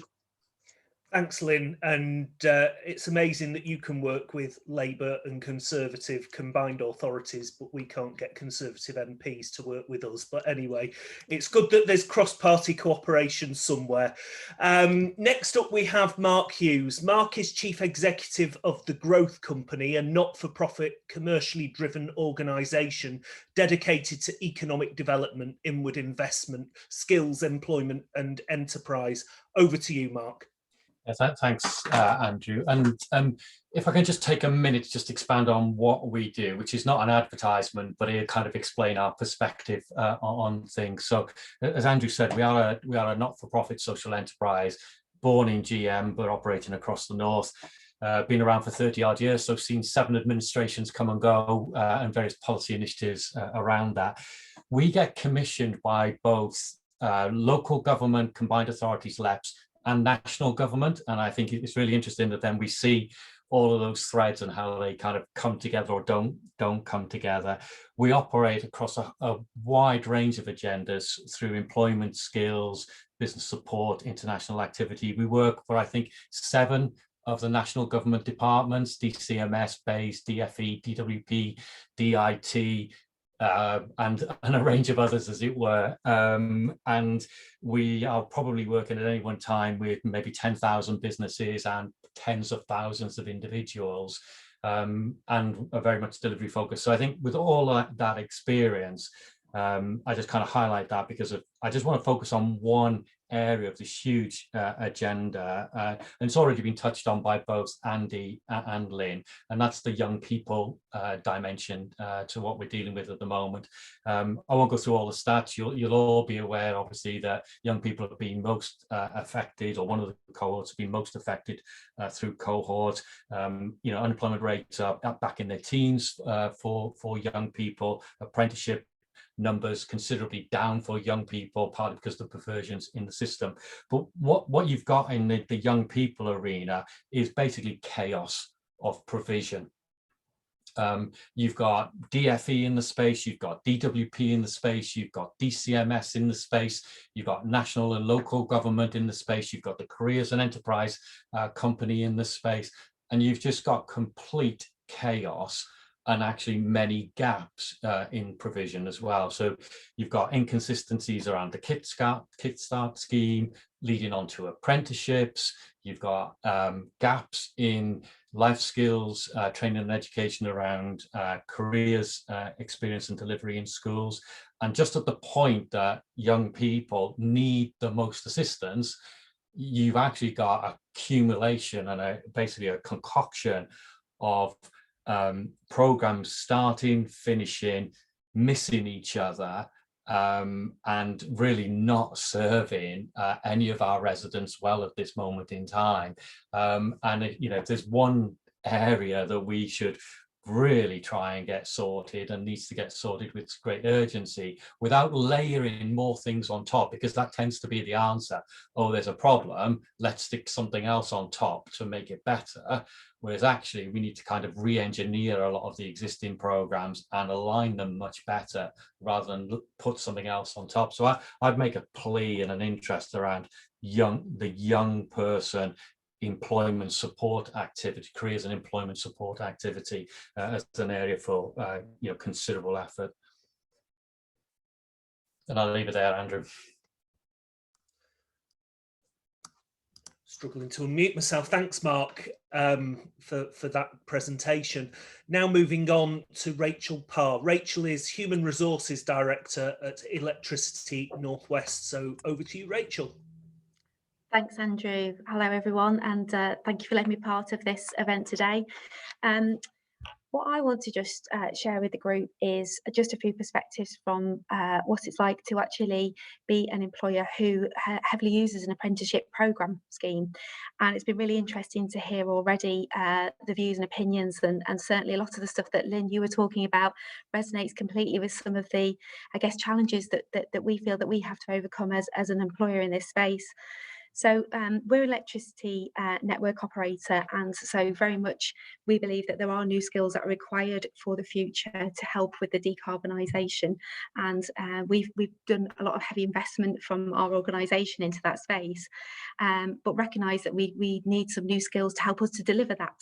Thanks, Lynn. And it's amazing that you can work with Labour and Conservative combined authorities, but we can't get Conservative MPs to work with us. But anyway, it's good that there's cross-party cooperation somewhere. Next up, we have Mark Hughes. Mark is Chief Executive of the Growth Company, a not-for-profit, commercially driven organisation dedicated to economic development, inward investment, skills, employment and enterprise. Over to you, Mark. Thanks, Andrew. And if I can just take a minute to just expand on what we do, which is not an advertisement, but it kind of explain our perspective on things. So, as Andrew said, we are a not-for-profit social enterprise, born in GM, but operating across the north. Been around for 30-odd years, so seen 7 administrations come and go, and various policy initiatives around that. We get commissioned by both local government, combined authorities, LEPs, and national government, and I think it's really interesting that then we see all of those threads and how they kind of come together or don't come together. We operate across a wide range of agendas through employment, skills, business support, international activity. We work for, I think, 7 of the national government departments: DCMS, BASE, DFE, DWP, DIT, and a range of others, as it were. And we are probably working at any one time with maybe 10,000 businesses and tens of thousands of individuals, and are very much delivery focused. So I think with all that experience, I just kind of highlight that because I just want to focus on one area of this huge agenda, and it's already been touched on by both Andy and Lynn, and that's the young people dimension to what we're dealing with at the moment. I won't go through all the stats. You'll all be aware, obviously, that young people have been most affected, or one of the cohorts have been most affected through cohort. Unemployment rates are back in their teens for young people. Apprenticeship numbers considerably down for young people, partly because of the perversions in the system. But what you've got in the young people arena is basically chaos of provision. You've got DFE in the space, you've got DWP in the space, you've got DCMS in the space, you've got national and local government in the space, you've got the careers and enterprise company in the space, and you've just got complete chaos and actually many gaps in provision as well. So you've got inconsistencies around the Kickstart scheme leading on to apprenticeships. You've got gaps in life skills, training and education around careers, experience and delivery in schools. And just at the point that young people need the most assistance, you've actually got accumulation and basically a concoction of programs starting, finishing, missing each other, and really not serving any of our residents well at this moment in time. If there's one area that we should really try and get sorted, and needs to get sorted with great urgency without layering more things on top, because that tends to be the answer. Oh, there's a problem, let's stick something else on top to make it better. Whereas actually we need to kind of re-engineer a lot of the existing programs and align them much better rather than put something else on top. So I'd make a plea and an interest around the young person employment support activity, careers and employment support activity as an area for considerable effort. And I'll leave it there, Andrew. Struggling to unmute myself. Thanks, Mark, for that presentation. Now moving on to Rachel Parr. Rachel is Human Resources Director at Electricity Northwest. So over to you, Rachel. Thanks, Andrew. Hello, everyone, and thank you for letting me be part of this event today. What I want to just share with the group is just a few perspectives from what it's like to actually be an employer who heavily uses an apprenticeship programme scheme. And it's been really interesting to hear already the views and opinions, and certainly a lot of the stuff that, Lynn, you were talking about resonates completely with some of the, I guess, challenges that we feel that we have to overcome as an employer in this space. So we're an electricity network operator, and so very much we believe that there are new skills that are required for the future to help with the decarbonisation. And we've done a lot of heavy investment from our organisation into that space, but recognise that we need some new skills to help us to deliver that.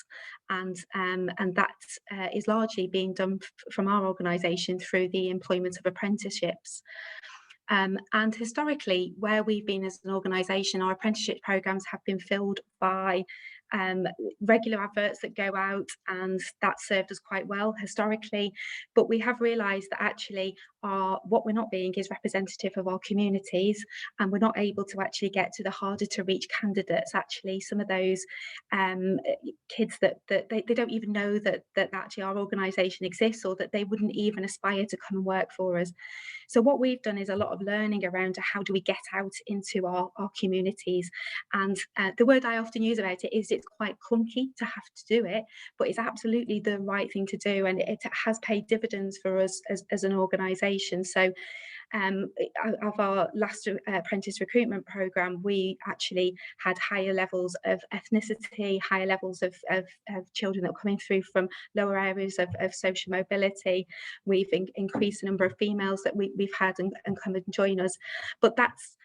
And that is largely being done from our organisation through the employment of apprenticeships. And historically, where we've been as an organisation, our apprenticeship programmes have been filled by regular adverts that go out, and that served us quite well historically. But we have realised that actually what we're not being is representative of our communities, and we're not able to actually get to the harder to reach candidates. Actually, some of those kids that they don't even know that actually our organisation exists, or that they wouldn't even aspire to come and work for us. So what we've done is a lot of learning around how do we get out into our communities. And the word I often use about it is it's quite clunky to have to do it, but it's absolutely the right thing to do, and it has paid dividends for us as an organisation. So of our last apprentice recruitment programme, we actually had higher levels of ethnicity, higher levels of children that were coming through from lower areas of social mobility. We've increased the number of females that we've had and come and join us, but that's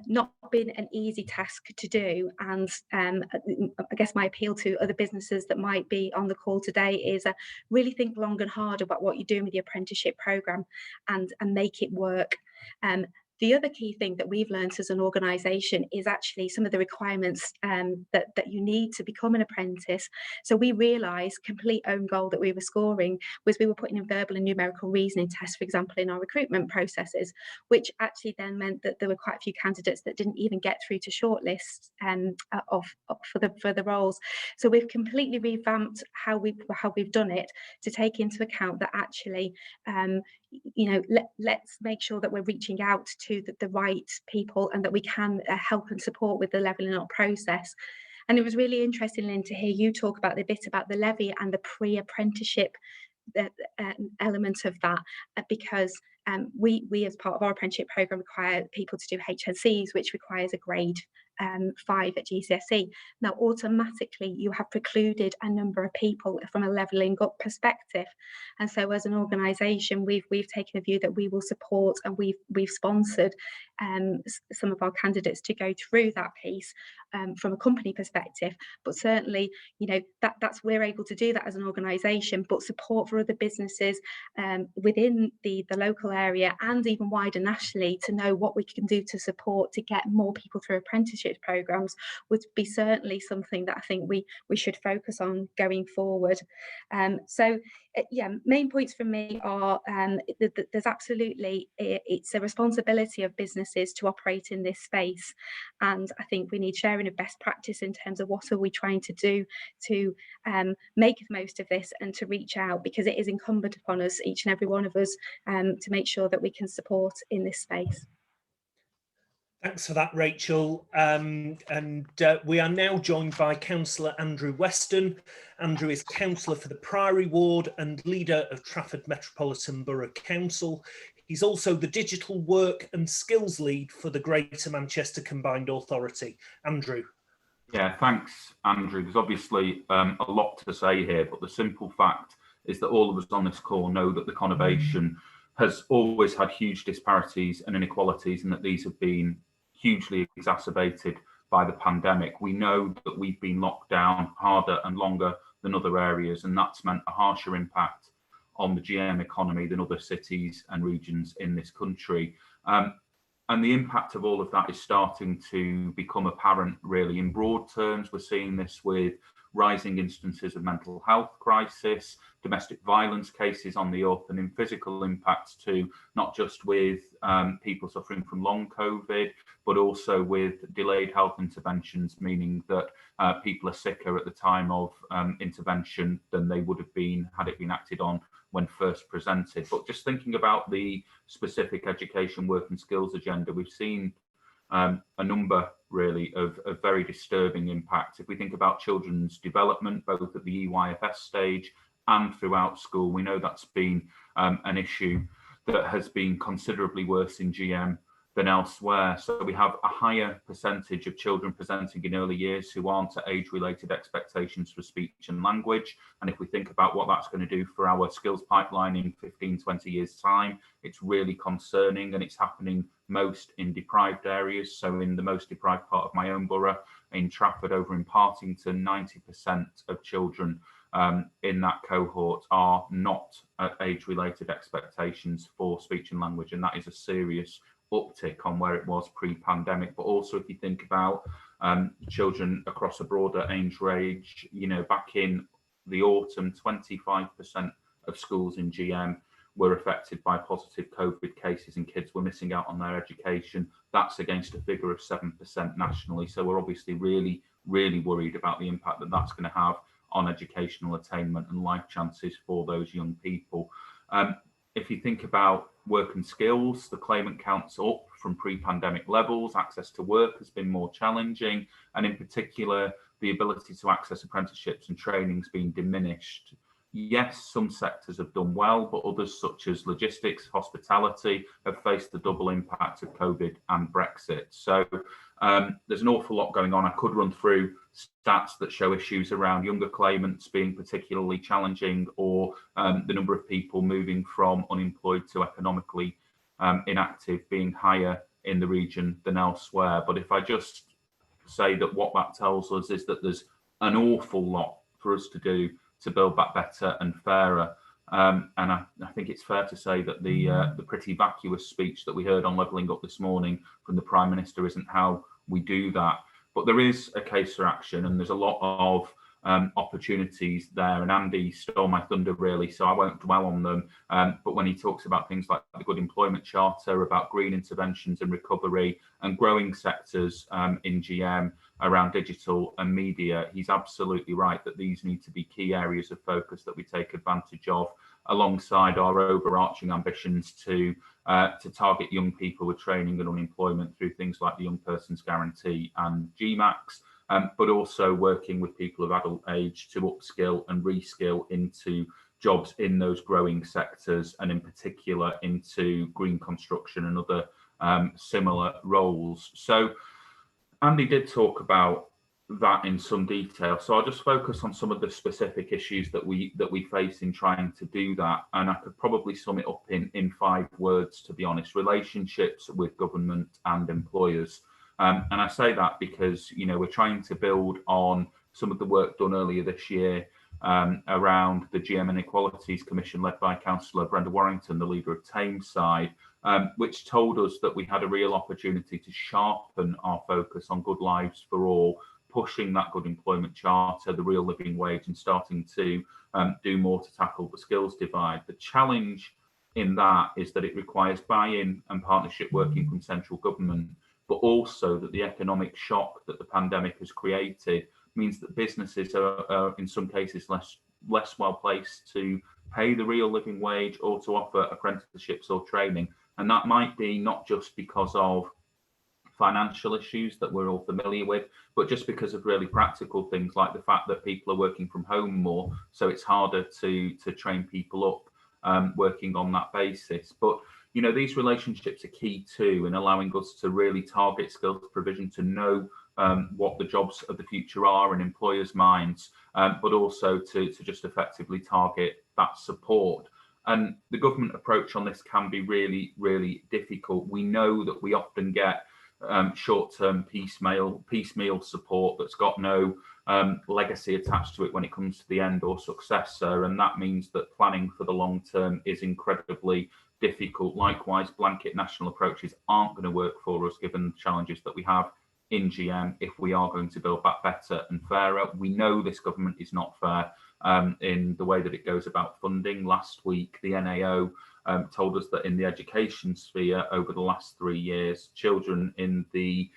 not been an easy task to do. And I guess my appeal to other businesses that might be on the call today is really think long and hard about what you're doing with the apprenticeship programme and make it work. The other key thing that we've learned as an organisation is actually some of the requirements that you need to become an apprentice. So we realised complete own goal that we were scoring was we were putting in verbal and numerical reasoning tests, for example, in our recruitment processes, which actually then meant that there were quite a few candidates that didn't even get through to shortlists for the roles. So we've completely revamped how we've done it to take into account that actually, let's make sure that we're reaching out to the right people and that we can help and support with the levelling up process. And it was really interesting, Lynn, to hear you talk about the bit about the levy and the pre-apprenticeship element of that, because we as part of our apprenticeship programme require people to do HNCs, which requires a grade 5 at GCSE. Now automatically you have precluded a number of people from a levelling up perspective, and so as an organisation we've taken a view that we will support, and we've sponsored some of our candidates to go through that piece from a company perspective. But certainly, that's we're able to do that as an organisation, but support for other businesses within the local area and even wider nationally to know what we can do to support to get more people through apprenticeship programs would be certainly something that I think we should focus on going forward. Main points from me are there's absolutely, it's a responsibility of businesses to operate in this space, and I think we need sharing of best practice in terms of what are we trying to do to make the most of this and to reach out, because it is incumbent upon us, each and every one of us, to make sure that we can support in this space. Thanks for that, Rachel. We are now joined by Councillor Andrew Weston. Andrew is Councillor for the Priory Ward and leader of Trafford Metropolitan Borough Council. He's also the Digital Work and Skills Lead for the Greater Manchester Combined Authority. Andrew. Yeah, thanks, Andrew. There's obviously a lot to say here, but the simple fact is that all of us on this call know that the conurbation has always had huge disparities and inequalities, and that these have been hugely exacerbated by the pandemic. We know that we've been locked down harder and longer than other areas, and that's meant a harsher impact on the GM economy than other cities and regions in this country. And the impact of all of that is starting to become apparent, really. In broad terms, we're seeing this with rising instances of mental health crisis, domestic violence cases on the up, and in physical impacts too, not just with people suffering from long COVID, but also with delayed health interventions, meaning that people are sicker at the time of intervention than they would have been had it been acted on when first presented. But just thinking about the specific education, work and skills agenda, we've seen a number really of very disturbing impacts. If we think about children's development, both at the EYFS stage and throughout school, we know that's been an issue that has been considerably worse in GM than elsewhere. So we have a higher percentage of children presenting in early years who aren't at age-related expectations for speech and language. And if we think about what that's going to do for our skills pipeline in 15, 20 years' time, it's really concerning, and it's happening most in deprived areas. So in the most deprived part of my own borough, in Trafford, over in Partington, 90% of children in that cohort are not at age-related expectations for speech and language, and that is a serious uptick on where it was pre-pandemic. But also, if you think about children across a broader age range, back in the autumn, 25% of schools in GM were affected by positive COVID cases, and kids were missing out on their education. That's against a figure of 7% nationally. So we're obviously really, really worried about the impact that that's going to have on educational attainment and life chances for those young people. If you think about work and skills, the claimant count's up from pre-pandemic levels. Access to work has been more challenging, and in particular, the ability to access apprenticeships and training has been diminished. Yes, some sectors have done well, but others, such as logistics, hospitality, have faced the double impact of COVID and Brexit. So there's an awful lot going on. I could run through stats that show issues around younger claimants being particularly challenging, or the number of people moving from unemployed to economically inactive being higher in the region than elsewhere. But if I just say that what that tells us is that there's an awful lot for us to do to build back better and fairer And I think it's fair to say that the pretty vacuous speech that we heard on Levelling Up this morning from the Prime Minister isn't how we do that. But there is a case for action, and there's a lot of opportunities there. And Andy stole my thunder, really, so I won't dwell on them. But when he talks about things like the Good Employment Charter, about green interventions and recovery, and growing sectors in GM around digital and media, he's absolutely right that these need to be key areas of focus that we take advantage of, alongside our overarching ambitions to target young people with training and unemployment through things like the Young Person's Guarantee and GMAX, but also working with people of adult age to upskill and reskill into jobs in those growing sectors, and in particular into green construction and other similar roles. So Andy did talk about that in some detail, so I'll just focus on some of the specific issues that we face in trying to do that. And I could probably sum it up in 5 words, to be honest: relationships with government and employers. And I say that because, you know, we're trying to build on some of the work done earlier this year around the GM Inequalities Commission, led by Councillor Brenda Warrington, the leader of Tameside, which told us that we had a real opportunity to sharpen our focus on good lives for all, pushing that Good Employment Charter, the real living wage, and starting to do more to tackle the skills divide. The challenge in that is that it requires buy-in and partnership working from central government, but also that the economic shock that the pandemic has created means that businesses are in some cases less well placed to pay the real living wage or to offer apprenticeships or training. And that might be not just because of financial issues that we're all familiar with, but just because of really practical things, like the fact that people are working from home more, so it's harder to train people up working on that basis. But you know, these relationships are key too in allowing us to really target skills provision, to know what the jobs of the future are in employers' minds, but also to just effectively target that support. And the government approach on this can be really, really difficult. We know that we often get short-term piecemeal support that's got no legacy attached to it when it comes to the end or successor, and that means that planning for the long term is incredibly difficult. Likewise, blanket national approaches aren't going to work for us given the challenges that we have in GM if we are going to build back better and fairer. We know this government is not fair in the way that it goes about funding. Last week, the NAO told us that in the education sphere over the last 3 years, children in the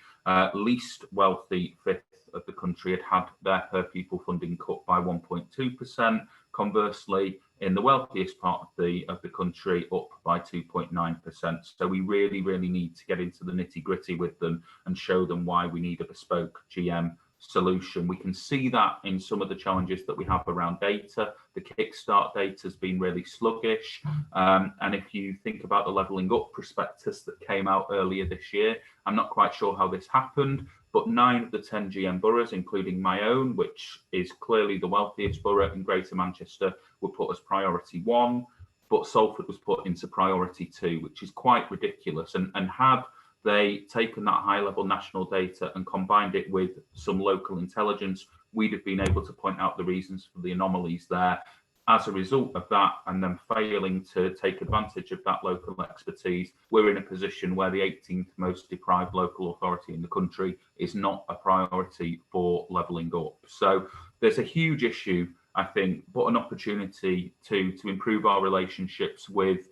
least wealthy fifth of the country had their per pupil funding cut by 1.2%. Conversely, in the wealthiest part of the country, up by 2.9%. So we really, really need to get into the nitty gritty with them and show them why we need a bespoke GM solution. We can see that in some of the challenges that we have around data. The Kickstart data has been really sluggish. And if you think about the Levelling Up prospectus that came out earlier this year, I'm not quite sure how this happened, but 9 of the 10 GM boroughs, including my own, which is clearly the wealthiest borough in Greater Manchester, were put as priority 1, but Salford was put into priority 2, which is quite ridiculous. And had they taken that high-level national data and combined it with some local intelligence, we'd have been able to point out the reasons for the anomalies there. As a result of that, and then failing to take advantage of that local expertise, we're in a position where the 18th most deprived local authority in the country is not a priority for levelling up. So there's a huge issue, I think, but an opportunity to improve our relationships with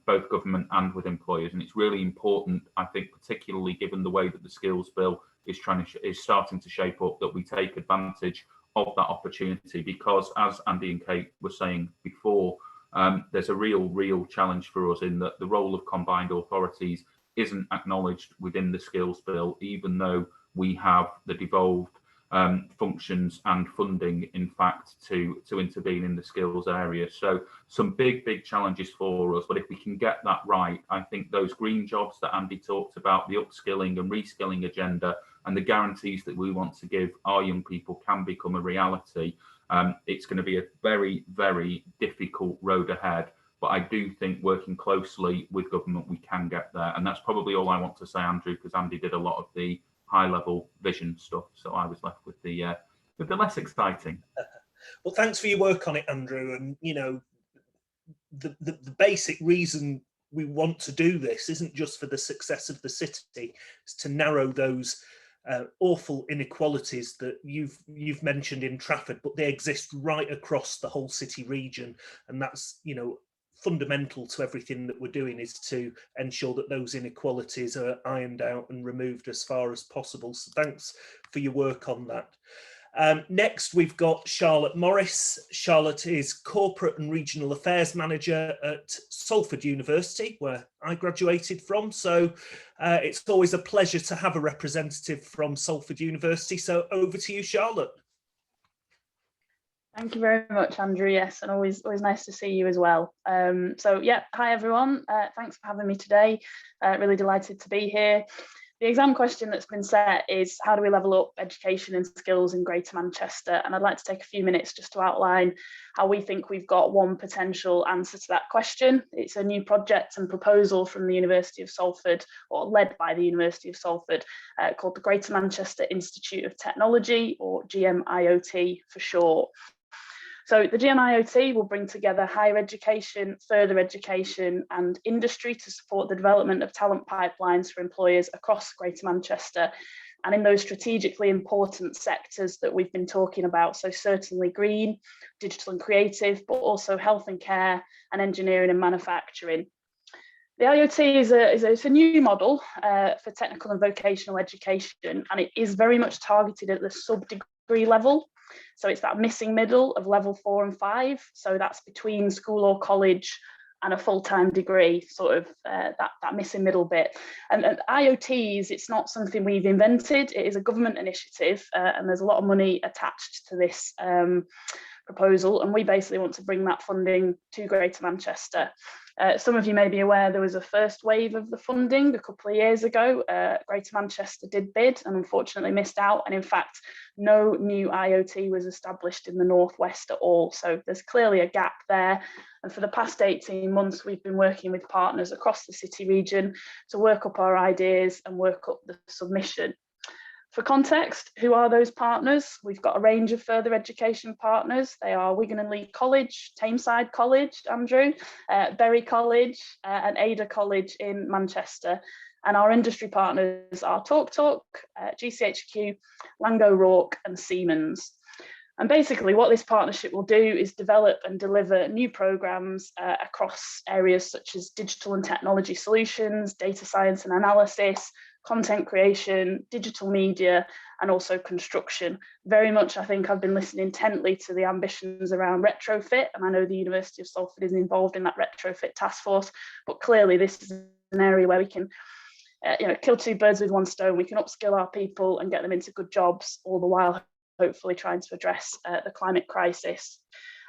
both government and with employers. And it's really important, I think, particularly given the way that the skills bill is starting to shape up, that we take advantage of that opportunity, because as Andy and Kate were saying before, there's a real challenge for us in that the role of combined authorities isn't acknowledged within the skills bill, even though we have the devolved functions and funding, in fact, to intervene in the skills area. So some big challenges for us, but if we can get that right, I think those green jobs that Andy talked about, the upskilling and reskilling agenda, and the guarantees that we want to give our young people can become a reality. It's going to be a very difficult road ahead, but I do think working closely with government, we can get there. And that's probably all I want to say, Andrew, because Andy did a lot of the high-level vision stuff, so I was left with the less exciting. Well, thanks for your work on it, Andrew. And you know, the basic reason we want to do this isn't just for the success of the city, it's to narrow those awful inequalities that you've mentioned in Trafford, but they exist right across the whole city region, and that's, you know, fundamental to everything that we're doing, is to ensure that those inequalities are ironed out and removed as far as possible. So thanks for your work on that. Next, we've got Charlotte Morris. Charlotte is Corporate and Regional Affairs Manager at Salford University, where I graduated from. So it's always a pleasure to have a representative from Salford University. So over to you, Charlotte. Thank you very much, Andrew. Yes, and always nice to see you as well. So yeah, hi everyone. Thanks for having me today. Really delighted to be here. The exam question that's been set is, how do we level up education and skills in Greater Manchester? And I'd like to take a few minutes just to outline how we think we've got one potential answer to that question. It's a new project and proposal from the University of Salford, or led by the University of Salford, called the Greater Manchester Institute of Technology, or GMIOT for short. So the GMIOT will bring together higher education, further education and industry to support the development of talent pipelines for employers across Greater Manchester, and in those strategically important sectors that we've been talking about. So certainly green, digital and creative, but also health and care and engineering and manufacturing. The IoT is a new model for technical and vocational education, and it is very much targeted at the sub-degree level. So it's that missing middle of level 4 and 5. So that's between school or college and a full-time degree, sort of that missing middle bit. And IoTs, it's not something we've invented. It is a government initiative, and there's a lot of money attached to this proposal. And we basically want to bring that funding to Greater Manchester. Some of you may be aware there was a first wave of the funding a couple of years ago. Greater Manchester did bid and unfortunately missed out. And in fact, no new IoT was established in the Northwest at all. So there's clearly a gap there. And for the past 18 months, we've been working with partners across the city region to work up our ideas and work up the submission. For context, who are those partners? We've got a range of further education partners. They are Wigan and Leigh College, Tameside College, Andrew, Bury College, and Ada College in Manchester. And our industry partners are TalkTalk, GCHQ, Lango Rourke and Siemens. And basically what this partnership will do is develop and deliver new programs across areas such as digital and technology solutions, data science and analysis, content creation, digital media, and also construction. Very much, I think I've been listening intently to the ambitions around retrofit, and I know the University of Salford is involved in that retrofit task force, but clearly this is an area where we can kill two birds with one stone. We can upskill our people and get them into good jobs, all the while hopefully trying to address the climate crisis.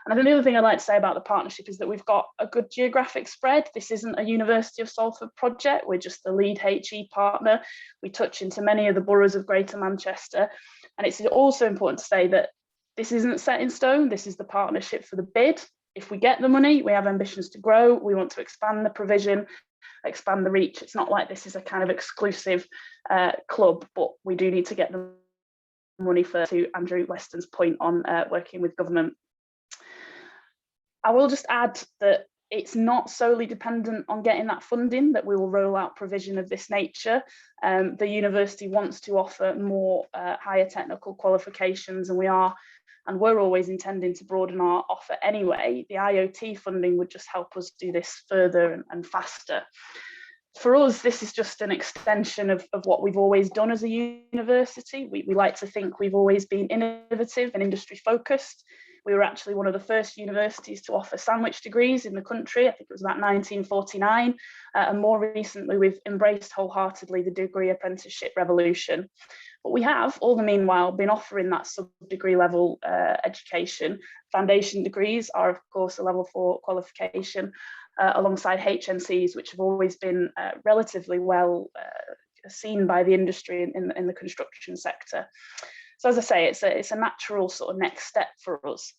And I think the other thing I'd like to say about the partnership is that we've got a good geographic spread. This isn't a University of Salford project. We're just the lead HE partner. We touch into many of the boroughs of Greater Manchester. And it's also important to say that this isn't set in stone. This is the partnership for the bid. If we get the money, we have ambitions to grow. We want to expand the provision, expand the reach. It's not like this is a kind of exclusive club, but we do need to get the money for, to Andrew Weston's point on working with government. I will just add that it's not solely dependent on getting that funding that we will roll out provision of this nature. The university wants to offer more higher technical qualifications, and we're always intending to broaden our offer anyway. The IoT funding would just help us do this further and faster. For us, this is just an extension of what we've always done as a university. We like to think we've always been innovative and industry focused. We were actually one of the first universities to offer sandwich degrees in the country. I think it was about 1949. And more recently, we've embraced wholeheartedly the degree apprenticeship revolution. But we have, all the meanwhile, been offering that sub-degree level education. Foundation degrees are, of course, a level 4 qualification alongside HNCs, which have always been relatively well seen by the industry in the construction sector. So as I say, it's a natural sort of next step for us.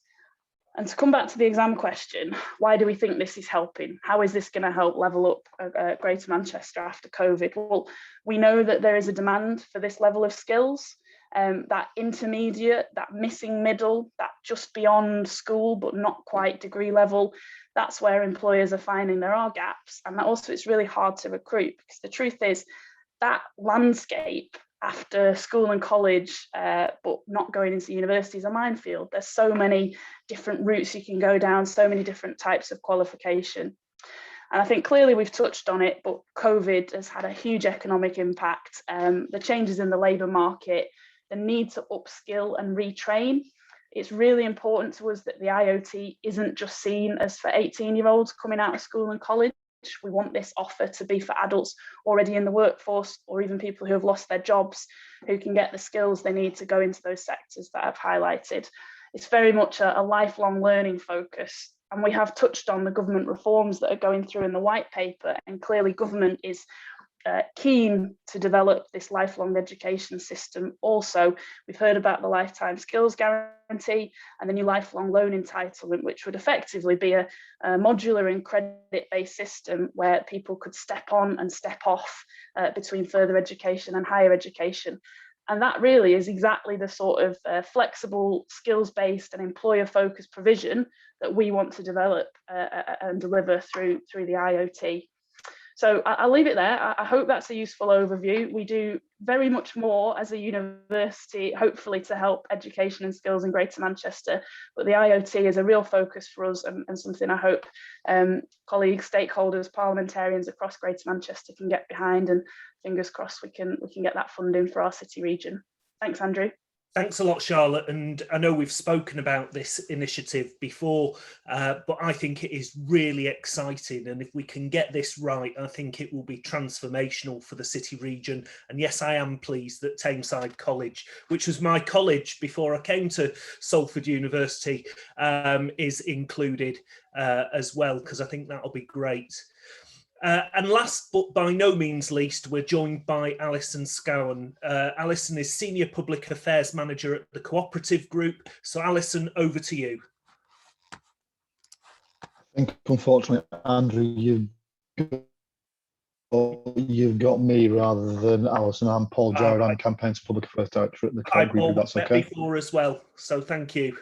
And to come back to the exam question, why do we think this is helping? How is this going to help level up Greater Manchester after COVID? Well, we know that there is a demand for this level of skills. that intermediate, that missing middle, that just beyond school but not quite degree level, that's where employers are finding there are gaps. And that also it's really hard to recruit, because the truth is that landscape after school and college, but not going into university, is a minefield. There's so many different routes you can go down, so many different types of qualification. And I think clearly we've touched on it, but COVID has had a huge economic impact. The changes in the labour market, the need to upskill and retrain. It's really important to us that the IoT isn't just seen as for 18-year-olds coming out of school and college. We want this offer to be for adults already in the workforce, or even people who have lost their jobs, who can get the skills they need to go into those sectors that I've highlighted. It's very much a lifelong learning focus. And we have touched on the government reforms that are going through in the white paper, and clearly government is keen to develop this lifelong education system. Also, we've heard about the lifetime skills guarantee and the new lifelong loan entitlement, which would effectively be a modular and credit-based system where people could step on and step off between further education and higher education. And that really is exactly the sort of flexible, skills-based and employer-focused provision that we want to develop and deliver through the IoT. So I'll leave it there. I hope that's a useful overview. We do very much more as a university, hopefully, to help education and skills in Greater Manchester. But the IoT is a real focus for us, and something I hope colleagues, stakeholders, parliamentarians across Greater Manchester can get behind. And fingers crossed we can get that funding for our city region. Thanks, Andrew. Thanks a lot, Charlotte. And I know we've spoken about this initiative before, but I think it is really exciting. And if we can get this right, I think it will be transformational for the city region. And yes, I am pleased that Tameside College, which was my college before I came to Salford University, is included as well, because I think that'll be great. And last but by no means least, we're joined by Alison Scowen. Alison is Senior Public Affairs Manager at the Cooperative Group. So Alison, over to you. I think, unfortunately, Andrew, you've got me rather than Alison. I'm Paul Jarrett. I'm Campaigns Public Affairs Director at the Cooperative Group. That's okay. Before as well, so thank you.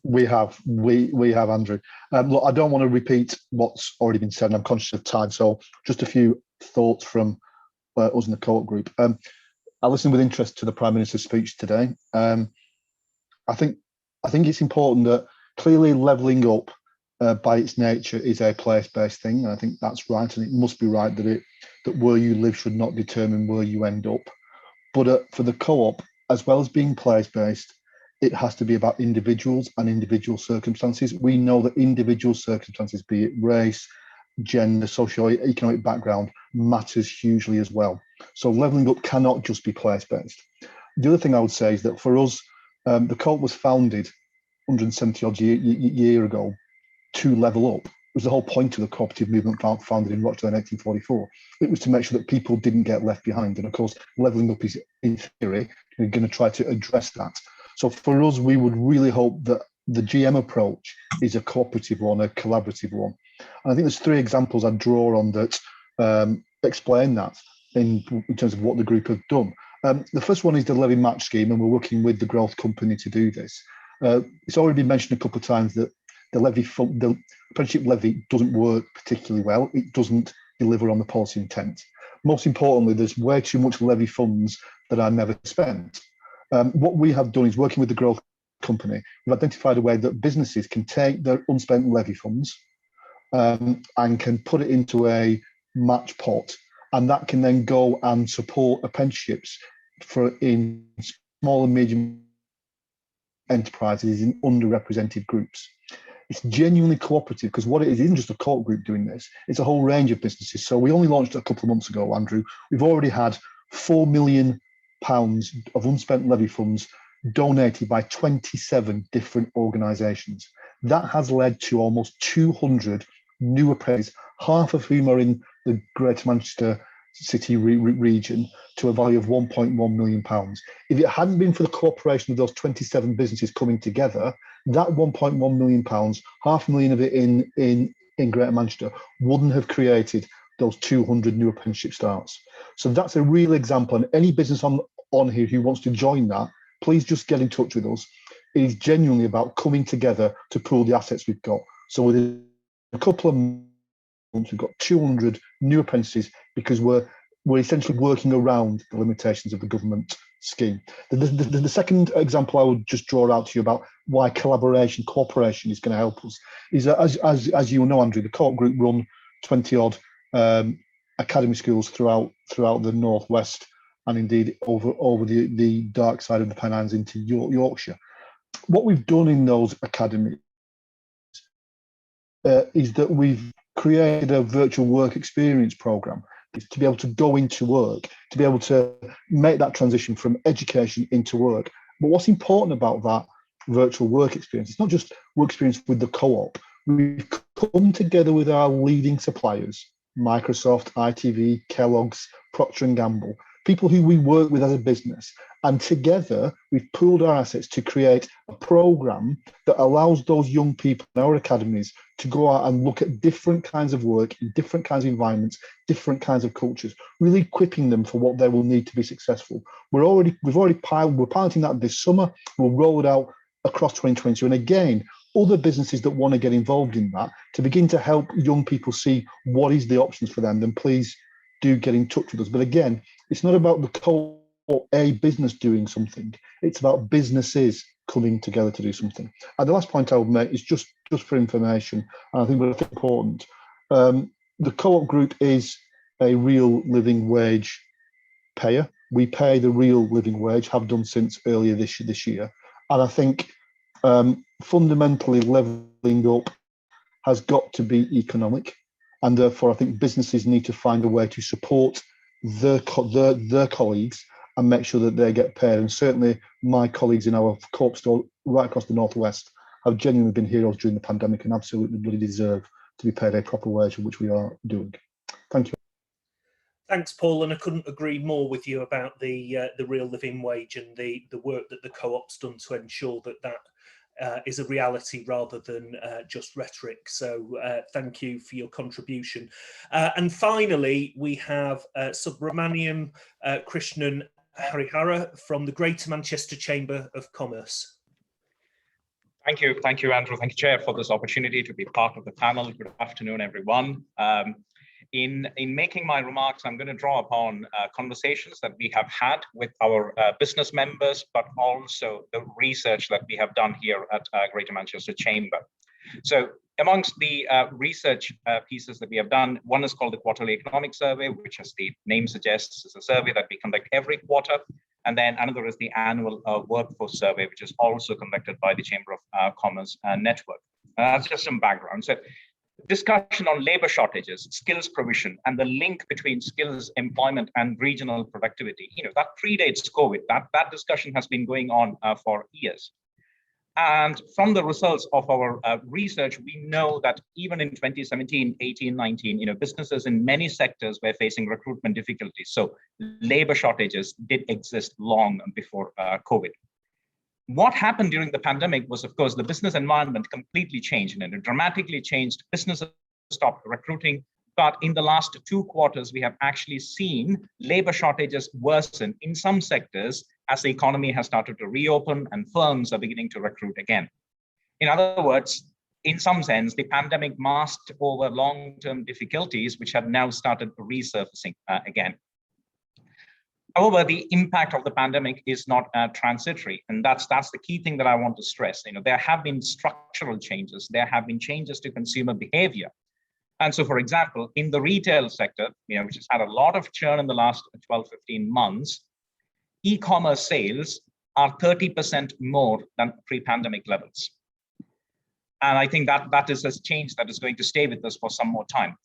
We have, Andrew. Look, I don't want to repeat what's already been said, and I'm conscious of time, so just a few thoughts from us in the Co-op Group. I listened with interest to the Prime Minister's speech today. I think it's important that clearly levelling up by its nature is a place-based thing, and I think that's right, and it must be right that where you live should not determine where you end up. But for the Co-op, as well as being place-based, it has to be about individuals and individual circumstances. We know that individual circumstances, be it race, gender, socio-economic background, matters hugely as well. So levelling up cannot just be place-based. The other thing I would say is that for us, the Co-op was founded 170 odd year ago to level up. It was the whole point of the cooperative movement founded in Rochdale in 1844. It was to make sure that people didn't get left behind. And of course, levelling up is, in theory, we're going to try to address that. So for us, we would really hope that the GM approach is a cooperative one, a collaborative one. And I think there's three examples I'd draw on that explain that in terms of what the group have done. The first one is the levy match scheme, and we're working with the Growth Company to do this. It's already been mentioned a couple of times that the apprenticeship levy doesn't work particularly well. It doesn't deliver on the policy intent. Most importantly, there's way too much levy funds that are never spent. What we have done is working with the Growth Company, we've identified a way that businesses can take their unspent levy funds and can put it into a match pot, and that can then go and support apprenticeships in small and medium enterprises in underrepresented groups. It's genuinely cooperative, because what it is isn't just a Co-op group doing this, it's a whole range of businesses. So we only launched a couple of months ago, Andrew. We've already had £4 million of unspent levy funds donated by 27 different organisations. That has led to almost 200 new apprentices, half of whom are in the Greater Manchester City region, to a value of £1.1 million. If it hadn't been for the cooperation of those 27 businesses coming together, that £1.1 million, £500,000 of it in Greater Manchester, wouldn't have created those 200 new apprenticeship starts. So that's a real example. And any business on here who wants to join that, please just get in touch with us. It is genuinely about coming together to pool the assets we've got. So within a couple of months, we've got 200 new apprentices because we're essentially working around the limitations of the government scheme. The second example I would just draw out to you about why cooperation is going to help us is that, as you know, Andrew, the Co-op Group run 20-odd academy schools throughout the Northwest and indeed over the dark side of the Pennines into Yorkshire. What we've done in those academies is that we've created a virtual work experience program to be able to go into work, to be able to make that transition from education into work. But what's important about that virtual work experience, it's not just work experience with the co-op. We've come together with our leading suppliers, Microsoft, ITV, Kellogg's, Procter & Gamble, people who we work with as a business. And together, we've pooled our assets to create a program that allows those young people in our academies to go out and look at different kinds of work in different kinds of environments, different kinds of cultures, really equipping them for what they will need to be successful. We're piloting that this summer. We'll roll it out across 2022. And again, other businesses that want to get involved in that to begin to help young people see what is the options for them, then please do get in touch with us. But again, it's not about the co-op or a business doing something. It's about businesses coming together to do something. And the last point I would make is just for information, and I think it's important. The Co-op Group is a real living wage payer. We pay the real living wage, have done since earlier this year. And I think fundamentally levelling up has got to be economic. And therefore, I think businesses need to find a way to support their colleagues and make sure that they get paid. And certainly my colleagues in our co-op store right across the Northwest have genuinely been heroes during the pandemic and absolutely really deserve to be paid a proper wage, which we are doing. Thank you. Thanks, Paul, and I couldn't agree more with you about the real living wage and the work that the co-op's done to ensure that is a reality rather than just rhetoric. So thank you for your contribution. And finally, we have Subramaniam Krishnan Harihara from the Greater Manchester Chamber of Commerce. Thank you, Andrew. Thank you, Chair, for this opportunity to be part of the panel. Good afternoon, everyone. In making my remarks, I'm going to draw upon conversations that we have had with our business members, but also the research that we have done here at Greater Manchester Chamber. So amongst the research pieces that we have done, one is called the Quarterly Economic Survey, which, as the name suggests, is a survey that we conduct every quarter. And then another is the annual workforce survey, which is also conducted by the Chamber of Commerce Network. That's just some background. So discussion on labor shortages, skills provision, and the link between skills, employment, and regional productivity. That predates COVID. That discussion has been going on for years. And from the results of our research, we know that even in 2017, 18, 19, businesses in many sectors were facing recruitment difficulties. So labor shortages did exist long before COVID. What happened during the pandemic was, of course, the business environment completely changed and it dramatically changed. Businesses stopped recruiting. But in the last 2 quarters, we have actually seen labor shortages worsen in some sectors as the economy has started to reopen and firms are beginning to recruit again. In other words, in some sense, the pandemic masked over long-term difficulties, which have now started resurfacing again. However, the impact of the pandemic is not transitory, and that's the key thing that I want to stress. There have been structural changes. There have been changes to consumer behavior. And so, for example, in the retail sector, which has had a lot of churn in the last 12, 15 months, e-commerce sales are 30% more than pre-pandemic levels. And I think that is a change that is going to stay with us for some more time.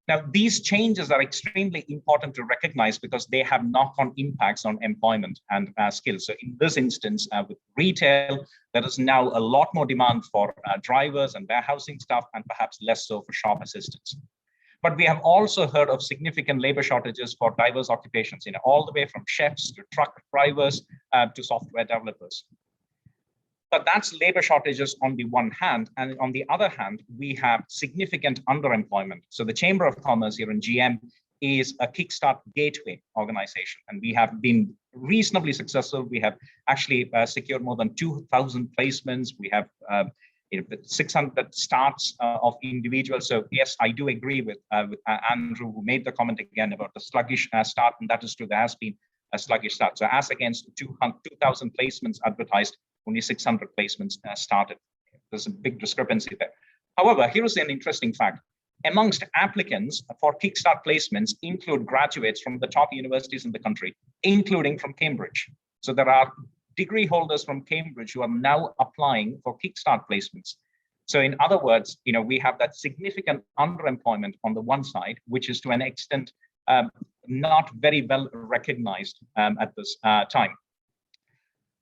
Now, these changes are extremely important to recognize because they have knock-on impacts on employment and skills. So in this instance, with retail, there is now a lot more demand for drivers and warehousing staff, and perhaps less so for shop assistants. But we have also heard of significant labor shortages for diverse occupations, all the way from chefs to truck drivers to software developers. But that's labor shortages on the one hand, and on the other hand, we have significant underemployment. So the Chamber of Commerce here in GM is a Kickstart gateway organization, and we have been reasonably successful. We have actually secured more than 2,000 placements. We have 600 starts of individuals. So yes, I do agree with Andrew, who made the comment again about the sluggish start, and that is true. There has been a sluggish start. So as against 2,000 placements advertised, only 600 placements started. There's a big discrepancy there. However, here's an interesting fact. Amongst applicants for Kickstart placements include graduates from the top universities in the country, including from Cambridge. So there are degree holders from Cambridge who are now applying for Kickstart placements. So in other words, we have that significant underemployment on the one side, which is to an extent not very well recognized at this time.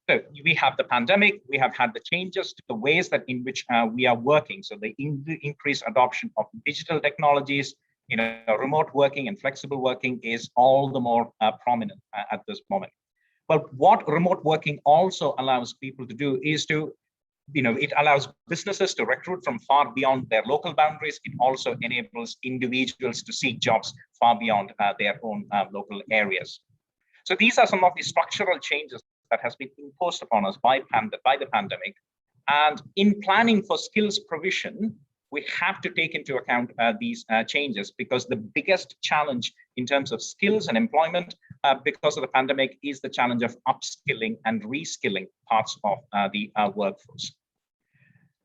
So we have the pandemic, we have had the changes to the ways that in which we are working. So the increased adoption of digital technologies, remote working and flexible working is all the more prominent at this moment. But what remote working also allows people to do is to, it allows businesses to recruit from far beyond their local boundaries. It also enables individuals to seek jobs far beyond their own local areas. So these are some of the structural changes that has been imposed upon us by the pandemic. And in planning for skills provision, we have to take into account these changes, because the biggest challenge in terms of skills and employment because of the pandemic is the challenge of upskilling and reskilling parts of the workforce.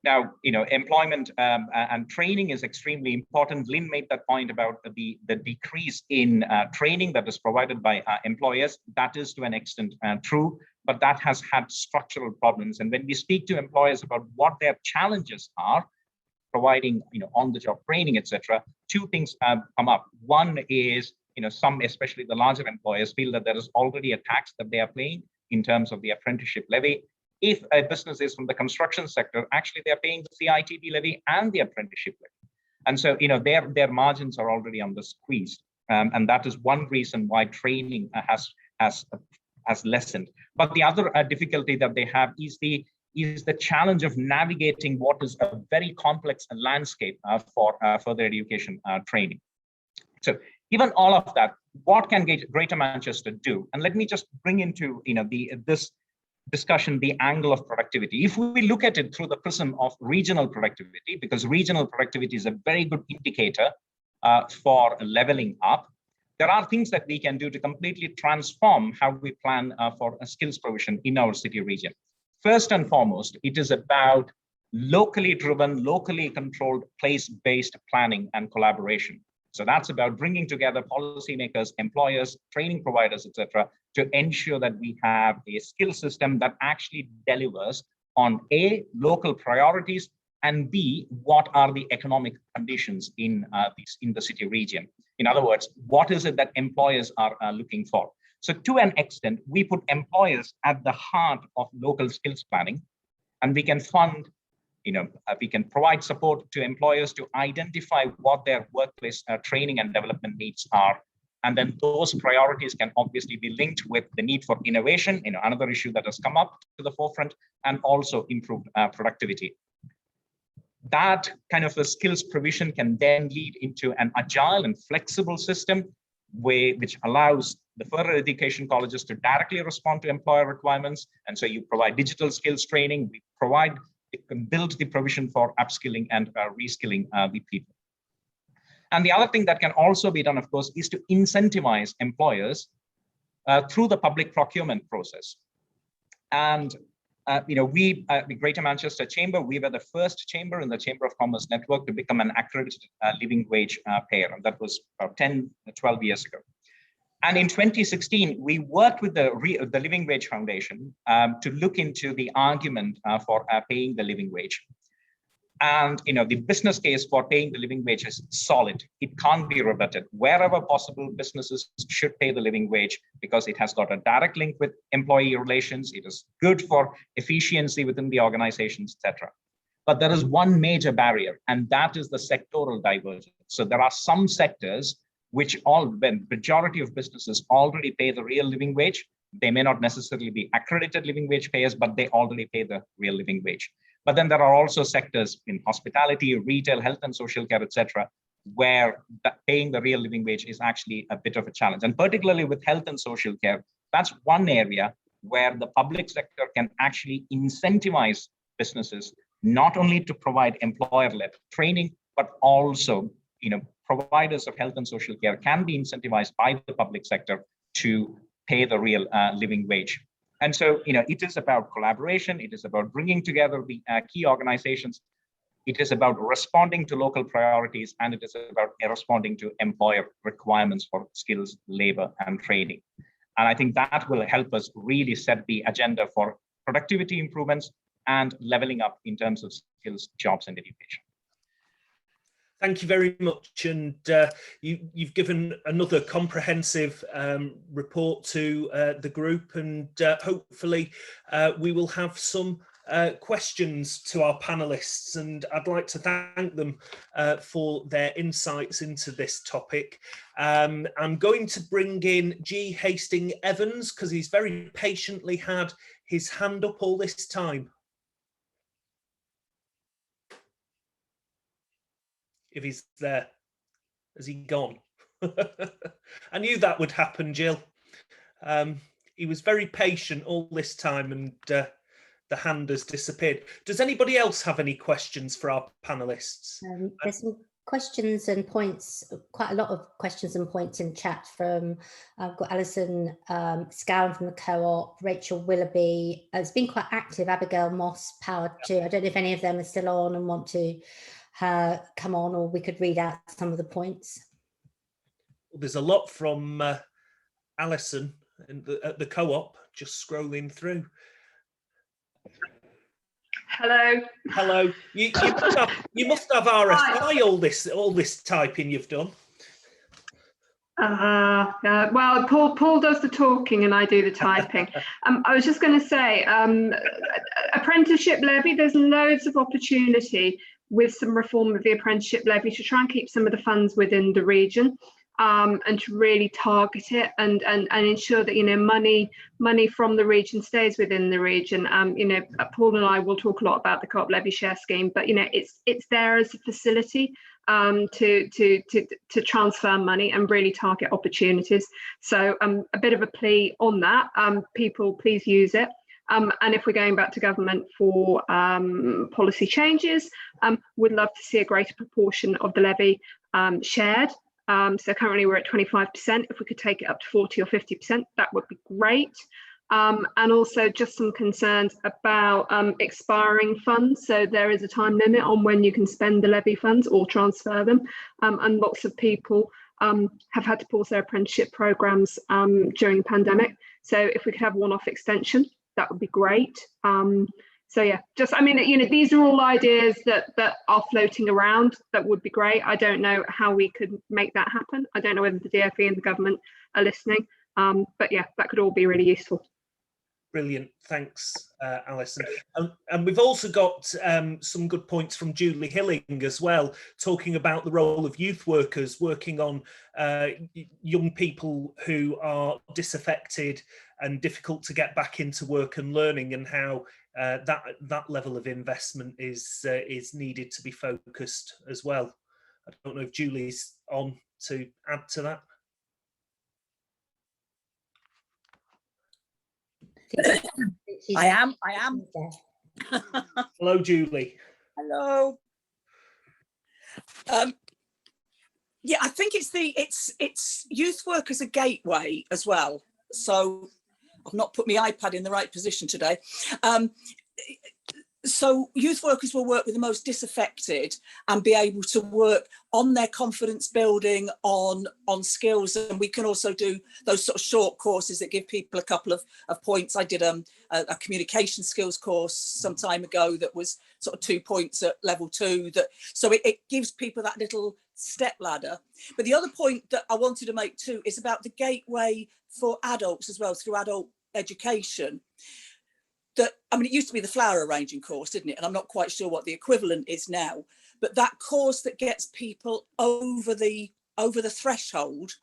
Now, employment and training is extremely important. Lynn made that point about the decrease in training that is provided by employers. That is to an extent true, but that has had structural problems. And when we speak to employers about what their challenges are, providing on-the-job training, etc., two things come up. One is, some, especially the larger employers, feel that there is already a tax that they are paying in terms of the apprenticeship levy. If a business is from the construction sector, actually they're paying the CITB levy and the apprenticeship levy. And so, their margins are already under squeeze. And that is one reason why training has lessened. But the other difficulty that they have is the challenge of navigating what is a very complex landscape for further education training. So given all of that, what can Greater Manchester do? And let me just bring into this discussion the angle of productivity. If we look at it through the prism of regional productivity, because regional productivity is a very good indicator for leveling up, there are things that we can do to completely transform how we plan for a skills provision in our city region. First and foremost, it is about locally driven, locally controlled, place-based planning and collaboration. So that's about bringing together policymakers, employers, training providers, etc., to ensure that we have a skill system that actually delivers on A, local priorities, and B, what are the economic conditions in the city region. In other words, what is it that employers are looking for? So to an extent, we put employers at the heart of local skills planning, and we can fund, we can provide support to employers to identify what their workplace training and development needs are. And then those priorities can obviously be linked with the need for innovation, another issue that has come up to the forefront, and also improved productivity. That kind of a skills provision can then lead into an agile and flexible system which allows the further education colleges to directly respond to employer requirements. And so you provide digital skills training, it can build the provision for upskilling and reskilling the people. And the other thing that can also be done, of course, is to incentivize employers through the public procurement process. And we, the Greater Manchester Chamber, we were the first chamber in the Chamber of Commerce network to become an accredited living wage payer. And that was about 10, 12 years ago. And in 2016, we worked with the Living Wage Foundation to look into the argument for paying the living wage. And the business case for paying the living wage is solid. It can't be rebutted. Wherever possible, businesses should pay the living wage because it has got a direct link with employee relations. It is good for efficiency within the organizations, etc. But there is one major barrier, and that is the sectoral divergence. So there are some sectors which the majority of businesses already pay the real living wage, They may not necessarily be accredited living wage payers, but they already pay the real living wage. But then there are also sectors in hospitality, retail, health and social care, etc., where paying the real living wage is actually a bit of a challenge. And particularly with health and social care, that's one area where the public sector can actually incentivize businesses, not only to provide employer-led training, but also, providers of health and social care can be incentivized by the public sector to pay the real living wage. And so, it is about collaboration. It is about bringing together the key organizations. It is about responding to local priorities, and it is about responding to employer requirements for skills, labor, and training. And I think that will help us really set the agenda for productivity improvements and leveling up in terms of skills, jobs, and education. Thank you very much. And you've given another comprehensive report to the group, and hopefully we will have some questions to our panelists, and I'd like to thank them for their insights into this topic. I'm going to bring in G. Hastings Evans, because he's very patiently had his hand up all this time. If he's there. Has he gone? I knew that would happen, Jill. He was very patient all this time, and the hand has disappeared. Does anybody else have any questions for our panelists? There's some questions and points, quite a lot of questions and points in chat from, I've got Alison Scowen from the Co-op, Rachel Willoughby. It's been quite active, Abigail Moss, Power 2. I don't know if any of them are still on and want to come on, or we could read out some of the points. Well, there's a lot from Alison at the Co-op, just scrolling through. Hello. Hello. You must have RFI all this typing you've done. Well, Paul does the talking and I do the typing. I was just going to say, apprenticeship levy, there's loads of opportunity with some reform of the apprenticeship levy to try and keep some of the funds within the region, and to really target it and ensure that money from the region stays within the region. Paul and I will talk a lot about the Co-op levy share scheme, but it's there as a facility to transfer money and really target opportunities. So a bit of a plea on that. People, please use it. And if we're going back to government for policy changes, we'd love to see a greater proportion of the levy shared. So currently we're at 25%. If we could take it up to 40 or 50%, that would be great. And also just some concerns about expiring funds. So there is a time limit on when you can spend the levy funds or transfer them. And lots of people have had to pause their apprenticeship programs during the pandemic. So if we could have one-off extension, that would be great. So yeah, these are all ideas that are floating around that would be great. I don't know how we could make that happen. I don't know whether the DfE and the government are listening, but yeah, that could all be really useful. Brilliant, thanks, Alison. And we've also got some good points from Julie Hilling as well, talking about the role of youth workers working on young people who are disaffected and difficult to get back into work and learning, and how that level of investment is needed to be focused as well. I don't know if Julie's on to add to that. I am. Hello, Julie. Hello. Yeah, I think it's youth work as a gateway as well. So I've not put my iPad in the right position today. So youth workers will work with the most disaffected and be able to work on their confidence building, on skills. And we can also do those sort of short courses that give people a couple of points. I did a communication skills course some time ago that was sort of 2 points at level 2. So it gives people that little step ladder. But the other point that I wanted to make too is about the gateway for adults as well, through adult education. It used to be the flower arranging course, didn't it? And I'm not quite sure what the equivalent is now, but that course that gets people over the threshold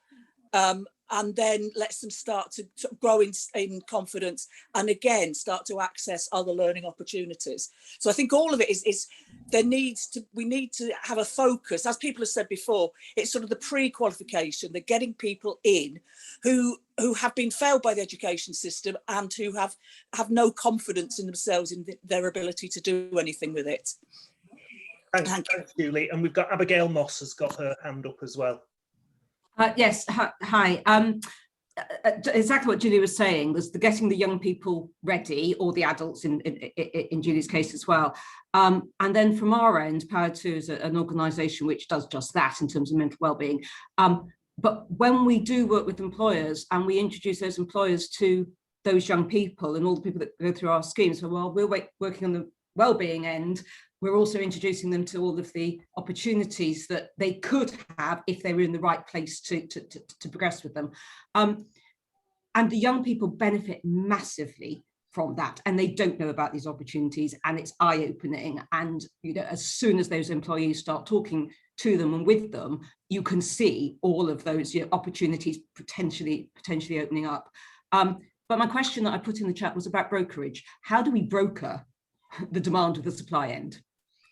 and then lets them start to grow in confidence, and again start to access other learning opportunities. So I think all of it is we need to have a focus, as people have said before. It's sort of the pre-qualification, the getting people in who have been failed by the education system and who have no confidence in themselves, in their ability to do anything with it. Thanks, Julie. And we've got Abigail Moss has got her hand up as well. Yes, hi. Exactly what Julie was saying. There's the getting the young people ready, or the adults in Julie's case as well. And then from our end, Power 2 is an organisation which does just that in terms of mental wellbeing. But when we do work with employers and we introduce those employers to those young people and all the people that go through our schemes, so while we're working on the wellbeing end, we're also introducing them to all of the opportunities that they could have if they were in the right place to progress with them. And the young people benefit massively from that, and they don't know about these opportunities, and it's eye-opening. And as soon as those employees start talking to them and with them, you can see all of those opportunities potentially opening up. But my question that I put in the chat was about brokerage. How do we broker the demand of the supply end?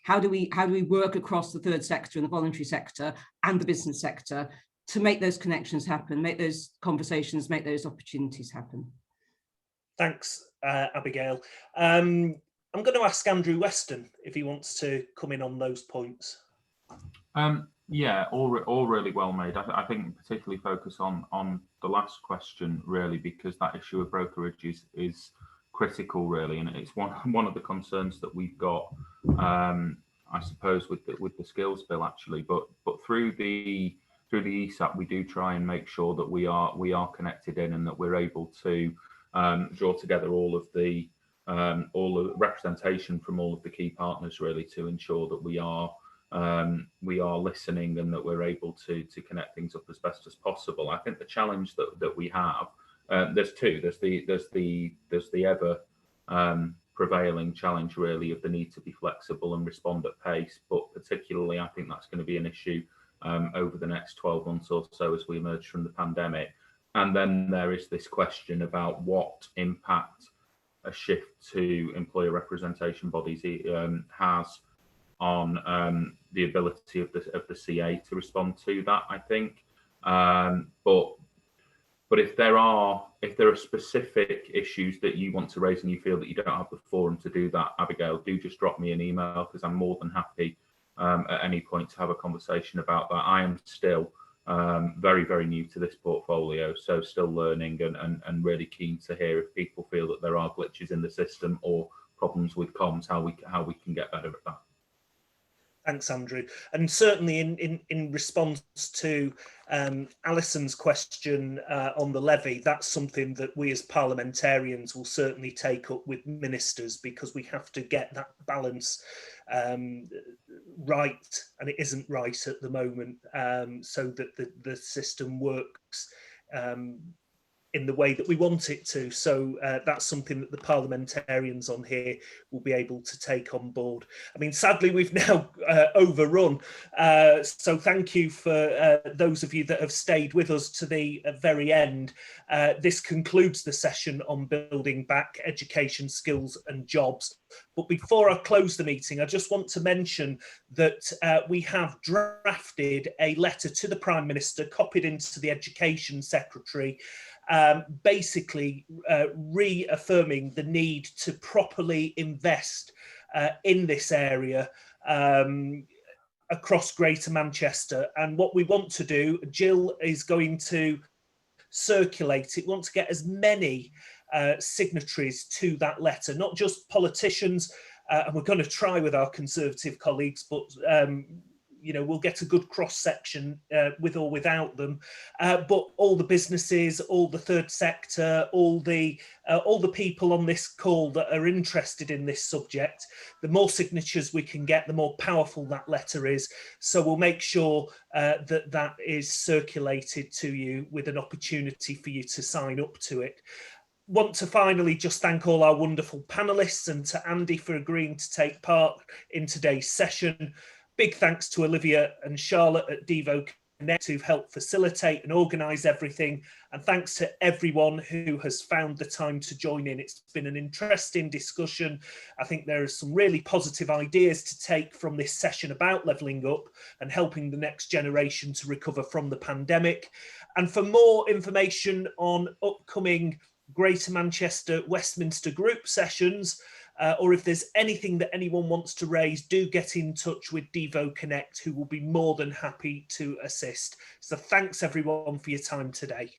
How do we work across the third sector and the voluntary sector and the business sector to make those connections happen, make those conversations, make those opportunities happen? Thanks, Abigail. I'm going to ask Andrew Weston if he wants to come in on those points. Yeah, all really well made. I think particularly focus on the last question, really, because that issue of brokerage is critical, really, and it's one of the concerns that we've got, I suppose, with the skills bill, actually. But through the ESAP, we do try and make sure that we are connected in, and that we're able to draw together all of the representation from all of the key partners, really, to ensure that we are listening and that we're able to connect things up as best as possible. I think the challenge that we have, there's two. There's the ever prevailing challenge, really, of the need to be flexible and respond at pace. But particularly, I think that's going to be an issue over the next 12 months or so as we emerge from the pandemic. And then there is this question about what impact a shift to employer representation bodies has on the ability of the CA to respond to that, I think. But if there are specific issues that you want to raise and you feel that you don't have the forum to do that, Abigail, do just drop me an email, because I'm more than happy at any point to have a conversation about that. I am still very, very new to this portfolio, so still learning and really keen to hear if people feel that there are glitches in the system or problems with comms, how we can get better at that. Thanks, Andrew. And certainly in response to Alison's question on the levy, that's something that we as parliamentarians will certainly take up with ministers, because we have to get that balance right, and it isn't right at the moment, so that the system works in the way that we want it to. So that's something that the parliamentarians on here will be able to take on board. I mean, sadly, we've now overrun. So thank you for those of you that have stayed with us to the very end. This concludes the session on building back education, skills and jobs. But before I close the meeting, I just want to mention that we have drafted a letter to the Prime Minister, copied into the Education Secretary, basically reaffirming the need to properly invest in this area across Greater Manchester. And what we want to do, Jill is going to circulate it. We want to get as many signatories to that letter, not just politicians, and we're going to try with our Conservative colleagues, but you know, we'll get a good cross section with or without them, but all the businesses, all the third sector, all the people on this call that are interested in this subject. The more signatures we can get, the more powerful that letter is. So we'll make sure that is circulated to you with an opportunity for you to sign up to it. Want to finally just thank all our wonderful panelists, and to Andy for agreeing to take part in today's session. Big thanks to Olivia and Charlotte at Devo to help facilitate and organise everything. And thanks to everyone who has found the time to join in. It's been an interesting discussion. I think there are some really positive ideas to take from this session about levelling up and helping the next generation to recover from the pandemic. And for more information on upcoming Greater Manchester Westminster group sessions, or if there's anything that anyone wants to raise, do get in touch with Devo Connect, who will be more than happy to assist. So thanks everyone for your time today.